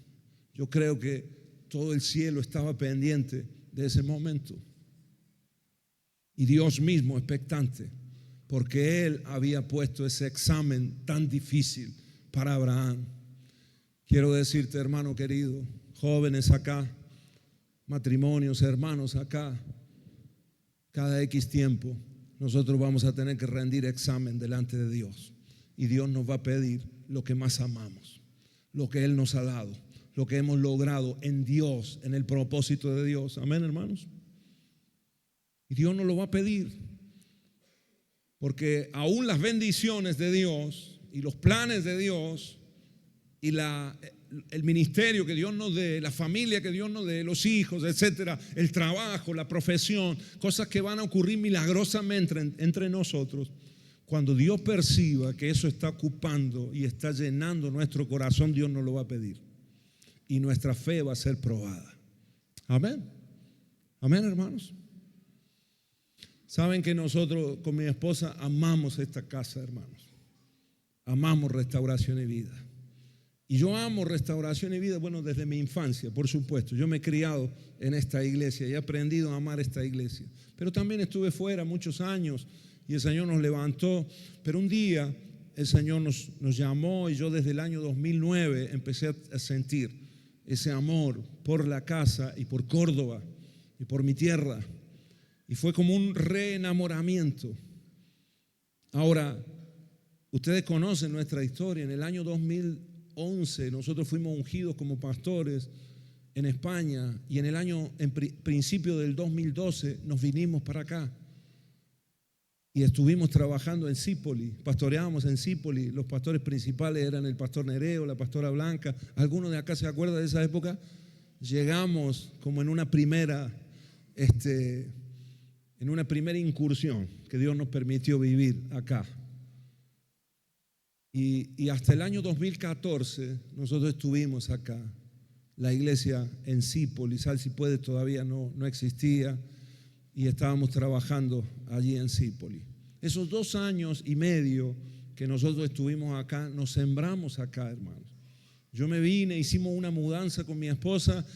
Yo creo que todo el cielo estaba pendiente de ese momento. Y Dios mismo expectante, porque Él había puesto ese examen tan difícil para Abraham. Quiero decirte, hermano querido, jóvenes acá, matrimonios, hermanos acá, cada X tiempo nosotros vamos a tener que rendir examen delante de Dios. Y Dios nos va a pedir lo que más amamos, lo que Él nos ha dado, lo que hemos logrado en Dios, en el propósito de Dios. Amén, hermanos. Y Dios nos lo va a pedir, porque aún las bendiciones de Dios y los planes de Dios y el ministerio que Dios nos dé, la familia que Dios nos dé, los hijos, etcétera, el trabajo, la profesión, cosas que van a ocurrir milagrosamente entre nosotros. Cuando Dios perciba que eso está ocupando y está llenando nuestro corazón, Dios nos lo va a pedir. Y nuestra fe va a ser probada. Amén. Amén, hermanos. Saben que nosotros con mi esposa amamos esta casa, hermanos. Amamos Restauración y Vida. Y yo amo Restauración y Vida, bueno, desde mi infancia, por supuesto. Yo me he criado en esta iglesia y he aprendido a amar esta iglesia. Pero también estuve fuera muchos años y el Señor nos levantó. Pero un día el Señor nos llamó y yo desde el año 2009 empecé a sentir ese amor por la casa y por Córdoba y por mi tierra. Y fue como un reenamoramiento. Ahora, ustedes conocen nuestra historia. En el año 2011 nosotros fuimos ungidos como pastores en España y en el año, principio del 2012, nos vinimos para acá. Y estuvimos trabajando en Zípoli, pastoreábamos en Zípoli. Los pastores principales eran el pastor Nereo, la pastora Blanca. ¿Alguno de acá se acuerda de esa época? Llegamos como en una primera incursión que Dios nos permitió vivir acá. Y hasta el año 2014 nosotros estuvimos acá. La iglesia en Zípoli, Sal Si Puede todavía no existía, y estábamos trabajando allí en Zípoli. Esos 2 años y medio que nosotros estuvimos acá, nos sembramos acá, hermanos. Yo me vine, hicimos una mudanza con mi esposa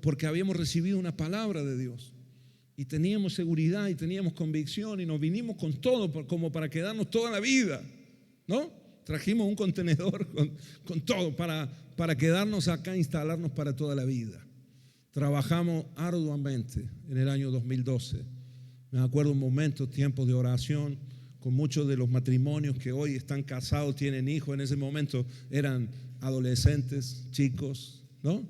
porque habíamos recibido una palabra de Dios y teníamos seguridad y teníamos convicción y nos vinimos con todo como para quedarnos toda la vida, ¿no? Trajimos un contenedor con todo para quedarnos acá, instalarnos para toda la vida. Trabajamos arduamente en el año 2012. Me acuerdo un momento, tiempos de oración, con muchos de los matrimonios que hoy están casados, tienen hijos. En ese momento eran adolescentes, chicos, ¿no?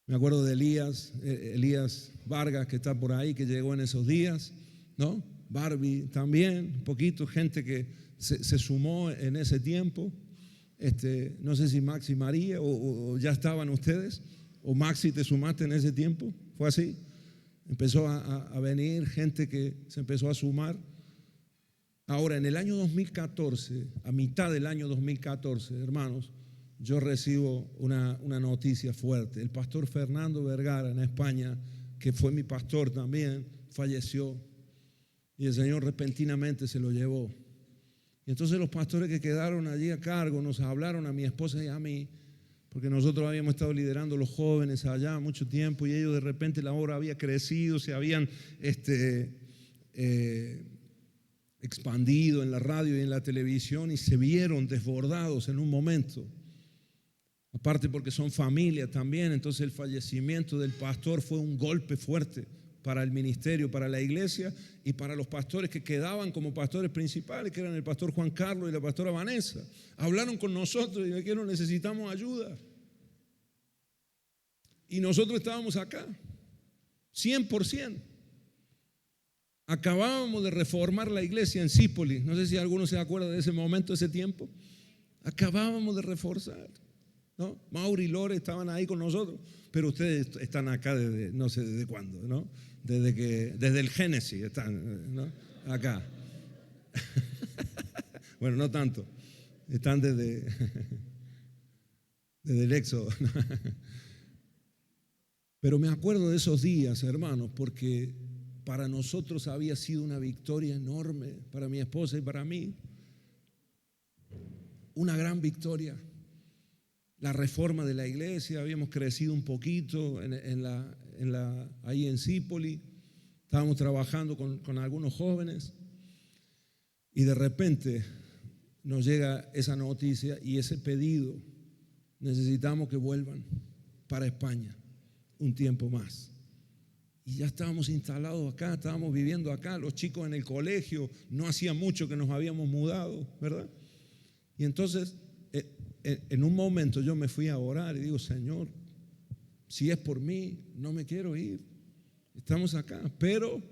Me acuerdo de Elías Vargas, que está por ahí, que llegó en esos días, ¿no? Barbie también, un poquito, gente que se sumó en ese tiempo. No sé si Max y María o ya estaban ustedes, o Maxi te sumaste en ese tiempo, fue así. Empezó a venir gente que se empezó a sumar. Ahora, en el año 2014, a mitad del año 2014, hermanos, yo recibo una noticia fuerte. El pastor Fernando Vergara en España, que fue mi pastor también, falleció. Y el Señor repentinamente se lo llevó. Y entonces los pastores que quedaron allí a cargo nos hablaron a mi esposa y a mí, porque nosotros habíamos estado liderando los jóvenes allá mucho tiempo y ellos de repente la obra había crecido, se habían expandido en la radio y en la televisión y se vieron desbordados en un momento. Aparte porque son familia también, entonces el fallecimiento del pastor fue un golpe fuerte para el ministerio, para la iglesia y para los pastores que quedaban como pastores principales, que eran el pastor Juan Carlos y la pastora Vanessa. Hablaron con nosotros y dijeron: necesitamos ayuda. Y nosotros estábamos acá, 100%. Acabábamos de reformar la iglesia en Zípoli. No sé si alguno se acuerda de ese momento, de ese tiempo. Acabábamos de reforzar, ¿no? Mauri y Lore estaban ahí con nosotros, pero ustedes están acá desde no sé desde cuándo, ¿no? Desde el Génesis están, ¿no? Acá. Bueno, no tanto. Están desde el Éxodo. Pero me acuerdo de esos días, hermanos, porque para nosotros había sido una victoria enorme, para mi esposa y para mí. Una gran victoria. La reforma de la iglesia, habíamos crecido un poquito ahí en Zípoli, estábamos trabajando con algunos jóvenes y de repente nos llega esa noticia y ese pedido: necesitamos que vuelvan para España un tiempo más. Y ya estábamos instalados acá, estábamos viviendo acá, los chicos en el colegio, no hacía mucho que nos habíamos mudado, ¿verdad? Y entonces en un momento yo me fui a orar y digo: Señor, si es por mí, no me quiero ir. Estamos acá, pero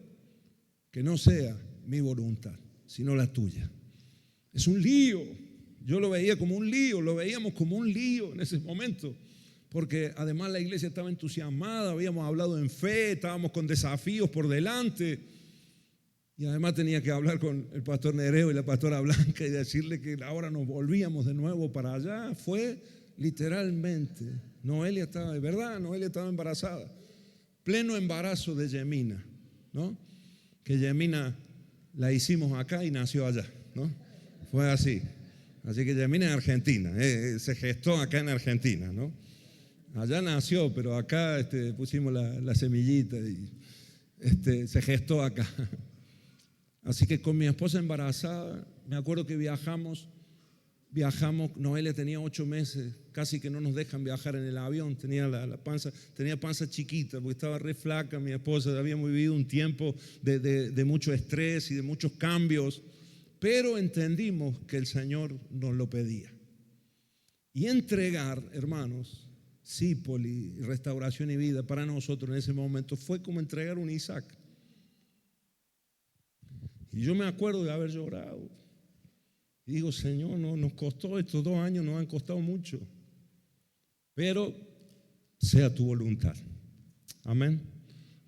que no sea mi voluntad, sino la tuya. Es un lío. Yo lo veía como un lío, lo veíamos como un lío en ese momento, porque además la iglesia estaba entusiasmada, habíamos hablado en fe, estábamos con desafíos por delante. Y además tenía que hablar con el pastor Nereo y la pastora Blanca y decirle que ahora nos volvíamos de nuevo para allá. Fue literalmente, Noelia estaba, de verdad, Noelia estaba embarazada. Pleno embarazo de Yemina, ¿no? Que Yemina la hicimos acá y nació allá, ¿no? Fue así. Así que Yemina es argentina, se gestó acá en Argentina, ¿no? Allá nació, pero acá pusimos la semillita y se gestó acá. Así que con mi esposa embarazada, me acuerdo que viajamos, Noelia tenía 8 meses, casi que no nos dejan viajar en el avión, tenía panza chiquita, porque estaba re flaca mi esposa, habíamos vivido un tiempo de mucho estrés y de muchos cambios, pero entendimos que el Señor nos lo pedía. Y entregar, hermanos, Sípoli, Restauración y Vida para nosotros en ese momento fue como entregar un Isaac. Y yo me acuerdo de haber llorado. Y digo, Señor, no, nos costó estos 2 años, nos han costado mucho. Pero sea tu voluntad. Amén.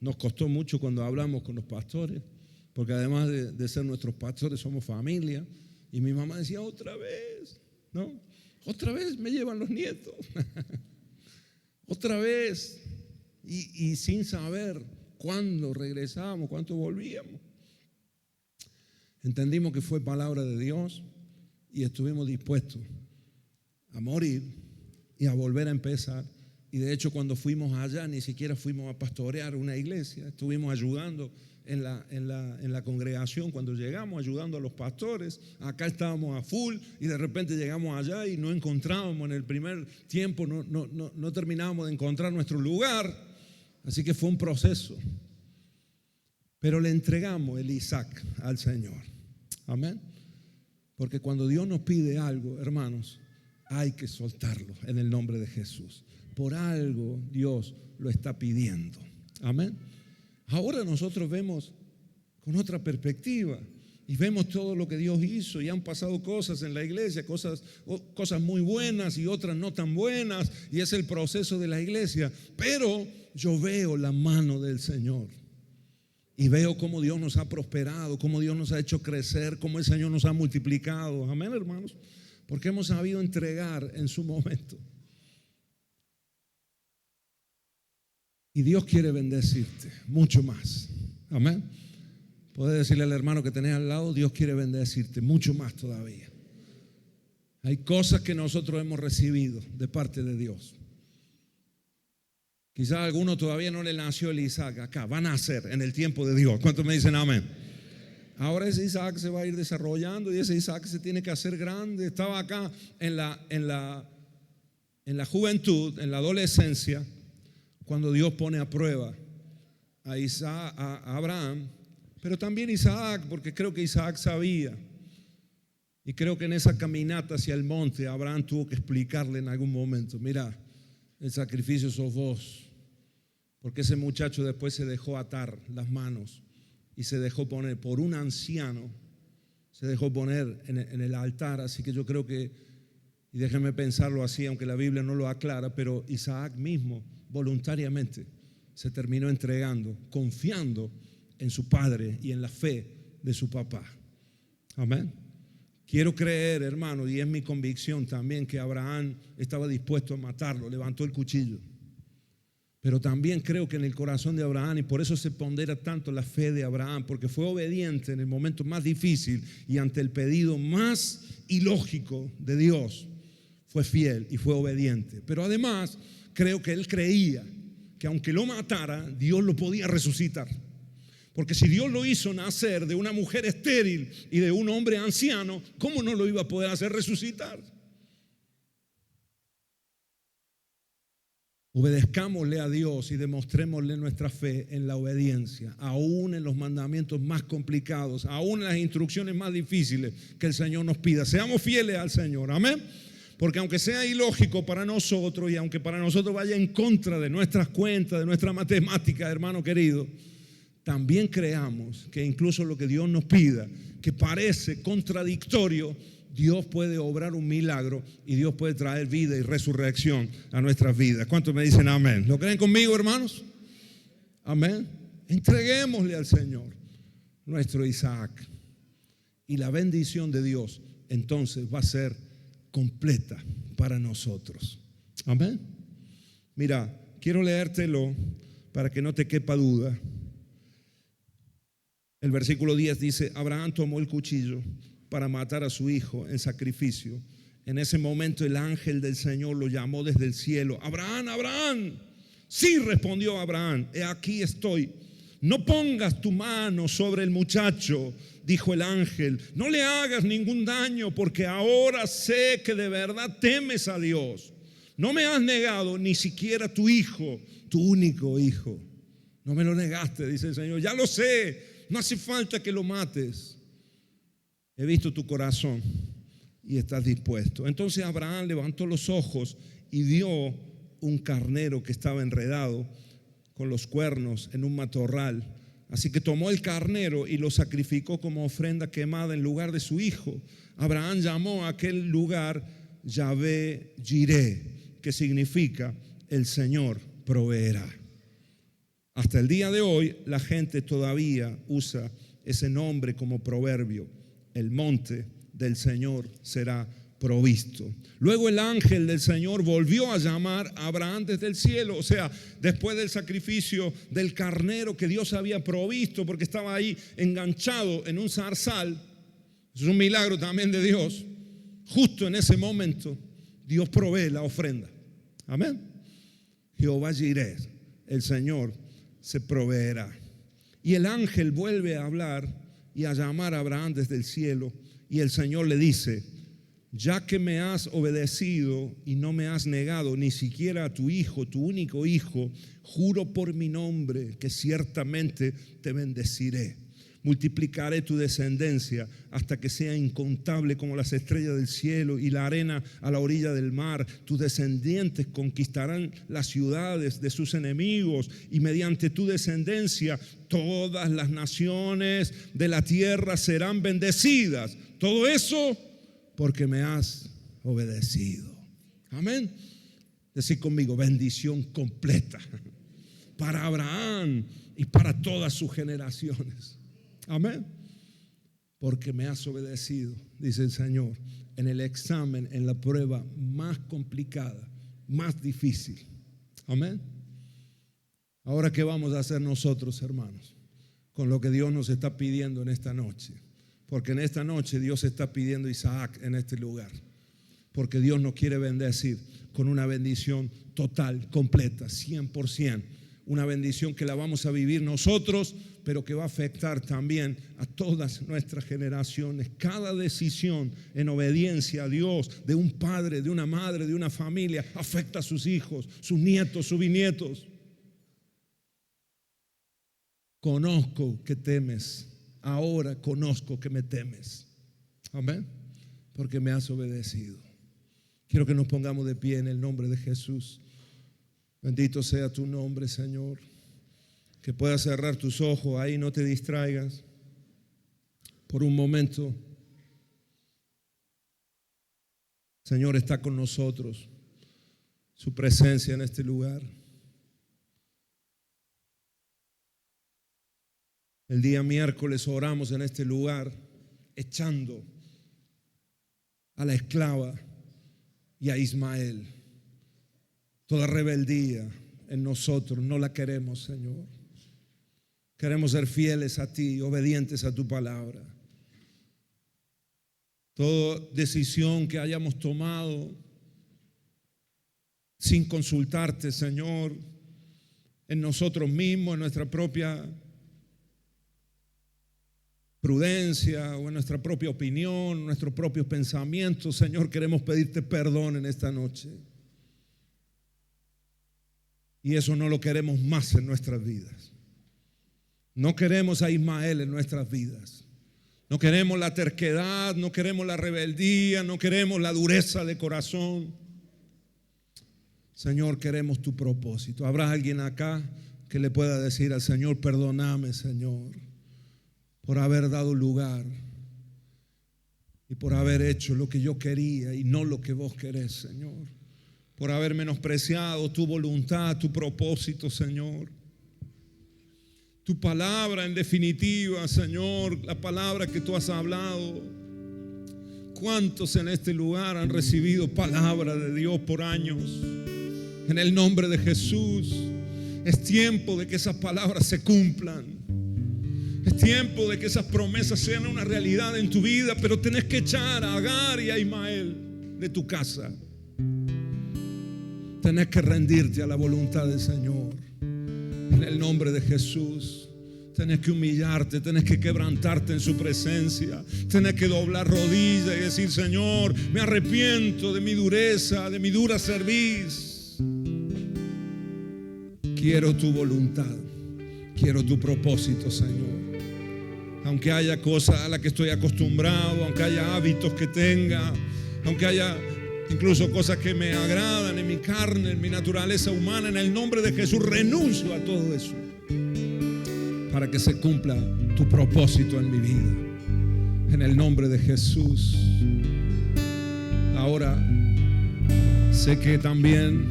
Nos costó mucho cuando hablamos con los pastores, porque además de ser nuestros pastores, somos familia. Y mi mamá decía, otra vez, ¿no? Otra vez me llevan los nietos. Otra vez. Y sin saber cuándo regresábamos, cuánto volvíamos. Entendimos que fue palabra de Dios y estuvimos dispuestos a morir y a volver a empezar. Y de hecho, cuando fuimos allá, ni siquiera fuimos a pastorear una iglesia, estuvimos ayudando en la congregación cuando llegamos, ayudando a los pastores. Acá estábamos a full y de repente llegamos allá y no encontrábamos en el primer tiempo, no terminábamos de encontrar nuestro lugar. Así que fue un proceso. Pero le entregamos el Isaac al Señor. Amén. Porque cuando Dios nos pide algo, hermanos, hay que soltarlo en el nombre de Jesús. Por algo Dios lo está pidiendo. Amén. Ahora nosotros vemos con otra perspectiva y vemos todo lo que Dios hizo y han pasado cosas en la iglesia, cosas muy buenas y otras no tan buenas, y es el proceso de la iglesia. Pero yo veo la mano del Señor y veo cómo Dios nos ha prosperado, cómo Dios nos ha hecho crecer, cómo el Señor nos ha multiplicado. Amén, hermanos, porque hemos sabido entregar en su momento. Y Dios quiere bendecirte mucho más. Amén. Puedes decirle al hermano que tenés al lado, Dios quiere bendecirte mucho más todavía. Hay cosas que nosotros hemos recibido de parte de Dios. Quizás a alguno todavía no le nació el Isaac acá. Va a nacer en el tiempo de Dios. ¿Cuántos me dicen amén? Ahora ese Isaac se va a ir desarrollando y ese Isaac se tiene que hacer grande. Estaba acá en la juventud, en la adolescencia, cuando Dios pone a prueba a Isaac, a Abraham, pero también Isaac, porque creo que Isaac sabía. Y creo que en esa caminata hacia el monte, Abraham tuvo que explicarle en algún momento, mira, el sacrificio sos vos. Porque ese muchacho después se dejó atar las manos y se dejó poner por un anciano, se dejó poner en el altar. Así que yo creo que, y déjenme pensarlo así, aunque la Biblia no lo aclara, pero Isaac mismo voluntariamente se terminó entregando, confiando en su padre y en la fe de su papá. Amén. Quiero creer, hermano, y es mi convicción también, que Abraham estaba dispuesto a matarlo, levantó el cuchillo. Pero también creo que en el corazón de Abraham, y por eso se pondera tanto la fe de Abraham, porque fue obediente en el momento más difícil y ante el pedido más ilógico de Dios, fue fiel y fue obediente. Pero además creo que él creía que aunque lo matara, Dios lo podía resucitar. Porque si Dios lo hizo nacer de una mujer estéril y de un hombre anciano, ¿cómo no lo iba a poder hacer resucitar? Obedezcámosle a Dios y demostrémosle nuestra fe en la obediencia, aún en los mandamientos más complicados, aún en las instrucciones más difíciles que el Señor nos pida. Seamos fieles al Señor, amén. Porque aunque sea ilógico para nosotros y aunque para nosotros vaya en contra de nuestras cuentas, de nuestra matemática, hermano querido, también creamos que incluso lo que Dios nos pida, que parece contradictorio, Dios puede obrar un milagro y Dios puede traer vida y resurrección a nuestras vidas. ¿Cuántos me dicen amén? ¿Lo creen conmigo, hermanos? Amén. Entreguémosle al Señor nuestro Isaac y la bendición de Dios entonces va a ser completa para nosotros. Amén. Mira, quiero leértelo para que no te quepa duda. El versículo 10 dice: Abraham tomó el cuchillo para matar a su hijo en sacrificio. En ese momento el ángel del Señor lo llamó desde el cielo: Abraham, Abraham. Sí, respondió Abraham, he aquí estoy. No pongas tu mano sobre el muchacho, dijo el ángel, no le hagas ningún daño, porque ahora sé que de verdad temes a Dios. No me has negado ni siquiera tu hijo, tu único hijo. No me lo negaste, dice el Señor. Ya lo sé, no hace falta que lo mates. He visto tu corazón, y estás dispuesto. Entonces Abraham levantó los ojos y vio un carnero que estaba enredado con los cuernos en un matorral. Así que tomó el carnero y lo sacrificó como ofrenda quemada en lugar de su hijo. Abraham llamó a aquel lugar Yahvé Jireh, que significa el Señor proveerá. Hasta el día de hoy la gente todavía usa ese nombre como proverbio. El monte del Señor será provisto. Luego el ángel del Señor volvió a llamar a Abraham desde el cielo, o sea, después del sacrificio del carnero que Dios había provisto, porque estaba ahí enganchado en un zarzal. Es un milagro también de Dios. Justo en ese momento Dios provee la ofrenda. Amén. Jehová Jireh, el Señor se proveerá. Y el ángel vuelve a hablar y a llamar a Abraham desde el cielo, y el Señor le dice: ya que me has obedecido y no me has negado ni siquiera a tu hijo, tu único hijo, juro por mi nombre que ciertamente te bendeciré. Multiplicaré tu descendencia hasta que sea incontable como las estrellas del cielo y la arena a la orilla del mar. Tus descendientes conquistarán las ciudades de sus enemigos, y mediante tu descendencia todas las naciones de la tierra serán bendecidas. Todo eso porque me has obedecido. Amén. Decid conmigo: bendición completa para Abraham y para todas sus generaciones. Amén. Porque me has obedecido, dice el Señor, en el examen, en la prueba más complicada, más difícil. Amén. Ahora, ¿qué vamos a hacer nosotros, hermanos, con lo que Dios nos está pidiendo en esta noche? Porque en esta noche Dios está pidiendo Isaac en este lugar. Porque Dios nos quiere bendecir con una bendición total, completa, 100%. Una bendición que la vamos a vivir nosotros, pero que va a afectar también a todas nuestras generaciones. Cada decisión en obediencia a Dios de un padre, de una madre, de una familia, afecta a sus hijos, sus nietos, sus bisnietos. Conozco que temes. Ahora conozco que me temes. Amén. Porque me has obedecido. Quiero que nos pongamos de pie en el nombre de Jesús. Bendito sea tu nombre, Señor. Que puedas cerrar tus ojos ahí, no te distraigas por un momento. Señor está con nosotros. Su presencia en este lugar. El día miércoles oramos en este lugar, echando a la esclava y a Ismael. Toda rebeldía en nosotros no la queremos, Señor. Queremos ser fieles a ti, obedientes a tu palabra. Toda decisión que hayamos tomado sin consultarte, Señor, en nosotros mismos, en nuestra propia prudencia o en nuestra propia opinión, nuestros propios pensamientos, Señor, queremos pedirte perdón en esta noche. Y eso no lo queremos más en nuestras vidas. No queremos a Ismael en nuestras vidas. No queremos la terquedad, no queremos la rebeldía, no queremos la dureza de corazón. Señor, queremos tu propósito. ¿Habrá alguien acá que le pueda decir al Señor: perdóname, Señor, por haber dado lugar y por haber hecho lo que yo quería y no lo que vos querés, Señor? Por haber menospreciado tu voluntad, tu propósito, Señor. Tu palabra, en definitiva, Señor, la palabra que tú has hablado. ¿Cuántos en este lugar han recibido palabra de Dios por años? En el nombre de Jesús, es tiempo de que esas palabras se cumplan. Es tiempo de que esas promesas sean una realidad en tu vida, pero tenés que echar a Agar y a Ismael de tu casa. Tenés que rendirte a la voluntad del Señor. En el nombre de Jesús. Tenés que humillarte, tenés que quebrantarte en su presencia. Tenés que doblar rodillas y decir: Señor, me arrepiento de mi dureza, de mi dura cerviz. Quiero tu voluntad, quiero tu propósito, Señor. Aunque haya cosas a las que estoy acostumbrado, aunque haya hábitos que tenga, aunque haya incluso cosas que me agradan en mi carne, en mi naturaleza humana, en el nombre de Jesús renuncio a todo eso para que se cumpla tu propósito en mi vida. En el nombre de Jesús. Ahora sé que también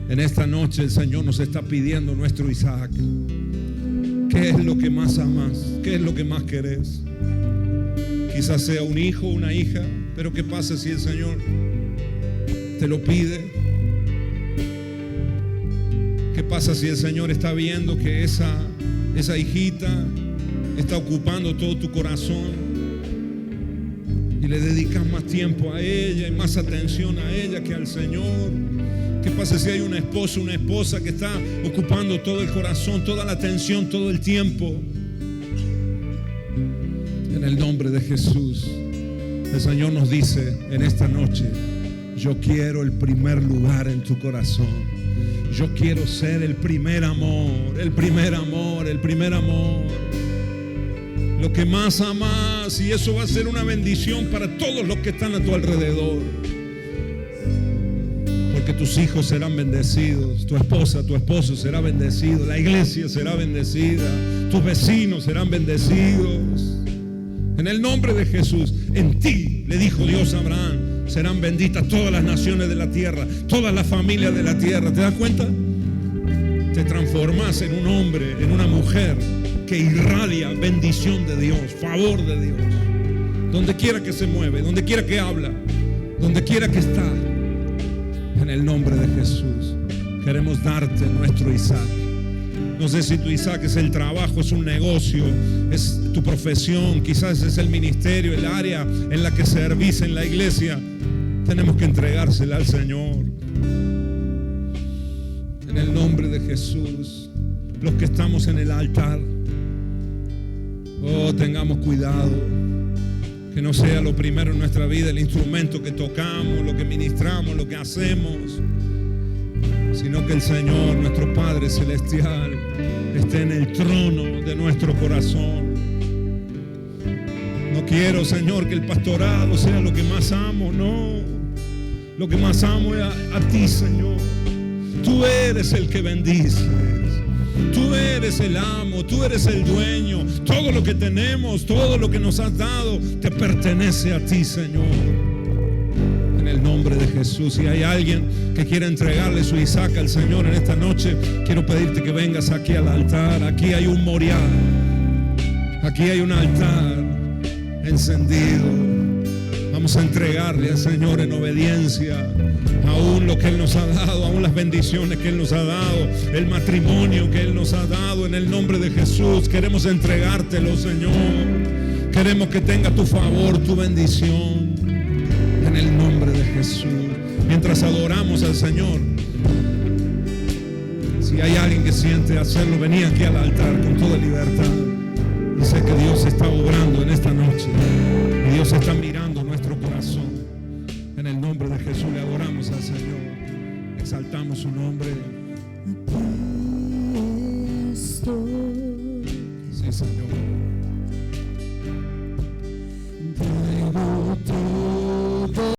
en esta noche el Señor nos está pidiendo nuestro Isaac. ¿Qué es lo que más amas? ¿Qué es lo que más querés? Quizás sea un hijo, una hija, pero ¿qué pasa si el Señor te lo pide? ¿Qué pasa si el Señor está viendo que esa hijita está ocupando todo tu corazón y le dedicas más tiempo a ella y más atención a ella que al Señor? ¿Qué pasa si hay un esposo, una esposa que está ocupando todo el corazón, toda la atención, todo el tiempo? En el nombre de Jesús, el Señor nos dice en esta noche: yo quiero el primer lugar en tu corazón. Yo quiero ser el primer amor, el primer amor, el primer amor. Lo que más amas, y eso va a ser una bendición para todos los que están a tu alrededor. Porque tus hijos serán bendecidos, tu esposa, tu esposo será bendecido, la iglesia será bendecida, tus vecinos serán bendecidos. En el nombre de Jesús, en ti, le dijo Dios a Abraham, serán benditas todas las naciones de la tierra, todas las familias de la tierra. ¿Te das cuenta? Te transformas en un hombre, en una mujer que irradia bendición de Dios, favor de Dios. Donde quiera que se mueve, donde quiera que habla, donde quiera que está. En el nombre de Jesús, queremos darte nuestro Isaac. No sé si tu Isaac es el trabajo, es un negocio, es tu profesión, quizás es el ministerio, el área en la que servís en la iglesia. Tenemos que entregársela al Señor. En el nombre de Jesús, los que estamos en el altar, tengamos cuidado. Que no sea lo primero en nuestra vida el instrumento que tocamos, lo que ministramos, lo que hacemos, sino que el Señor, nuestro Padre Celestial, esté en el trono de nuestro corazón. No quiero, Señor, que el pastorado sea lo que más amo, no. Lo que más amo es a ti, Señor. Tú eres el que bendices. Tú eres el amo, tú eres el dueño. Todo lo que tenemos, todo lo que nos has dado, te pertenece a ti, Señor. En el nombre de Jesús. Si hay alguien que quiera entregarle su Isaac al Señor en esta noche, quiero pedirte que vengas aquí al altar. Aquí hay un Moriah. Aquí hay un altar encendido. Vamos a entregarle al Señor en obediencia aún lo que Él nos ha dado, aún las bendiciones que Él nos ha dado, el matrimonio que Él nos ha dado. En el nombre de Jesús queremos entregártelo, Señor. Queremos que tenga tu favor, tu bendición. En el nombre de Jesús. Mientras adoramos al Señor, si hay alguien que siente hacerlo, vení aquí al altar con toda libertad. Y sé que Dios está obrando en esta noche. Y Dios está mirando nuestro corazón. En el nombre de Jesús le adoramos al Señor. Exaltamos su nombre. Sí, Señor.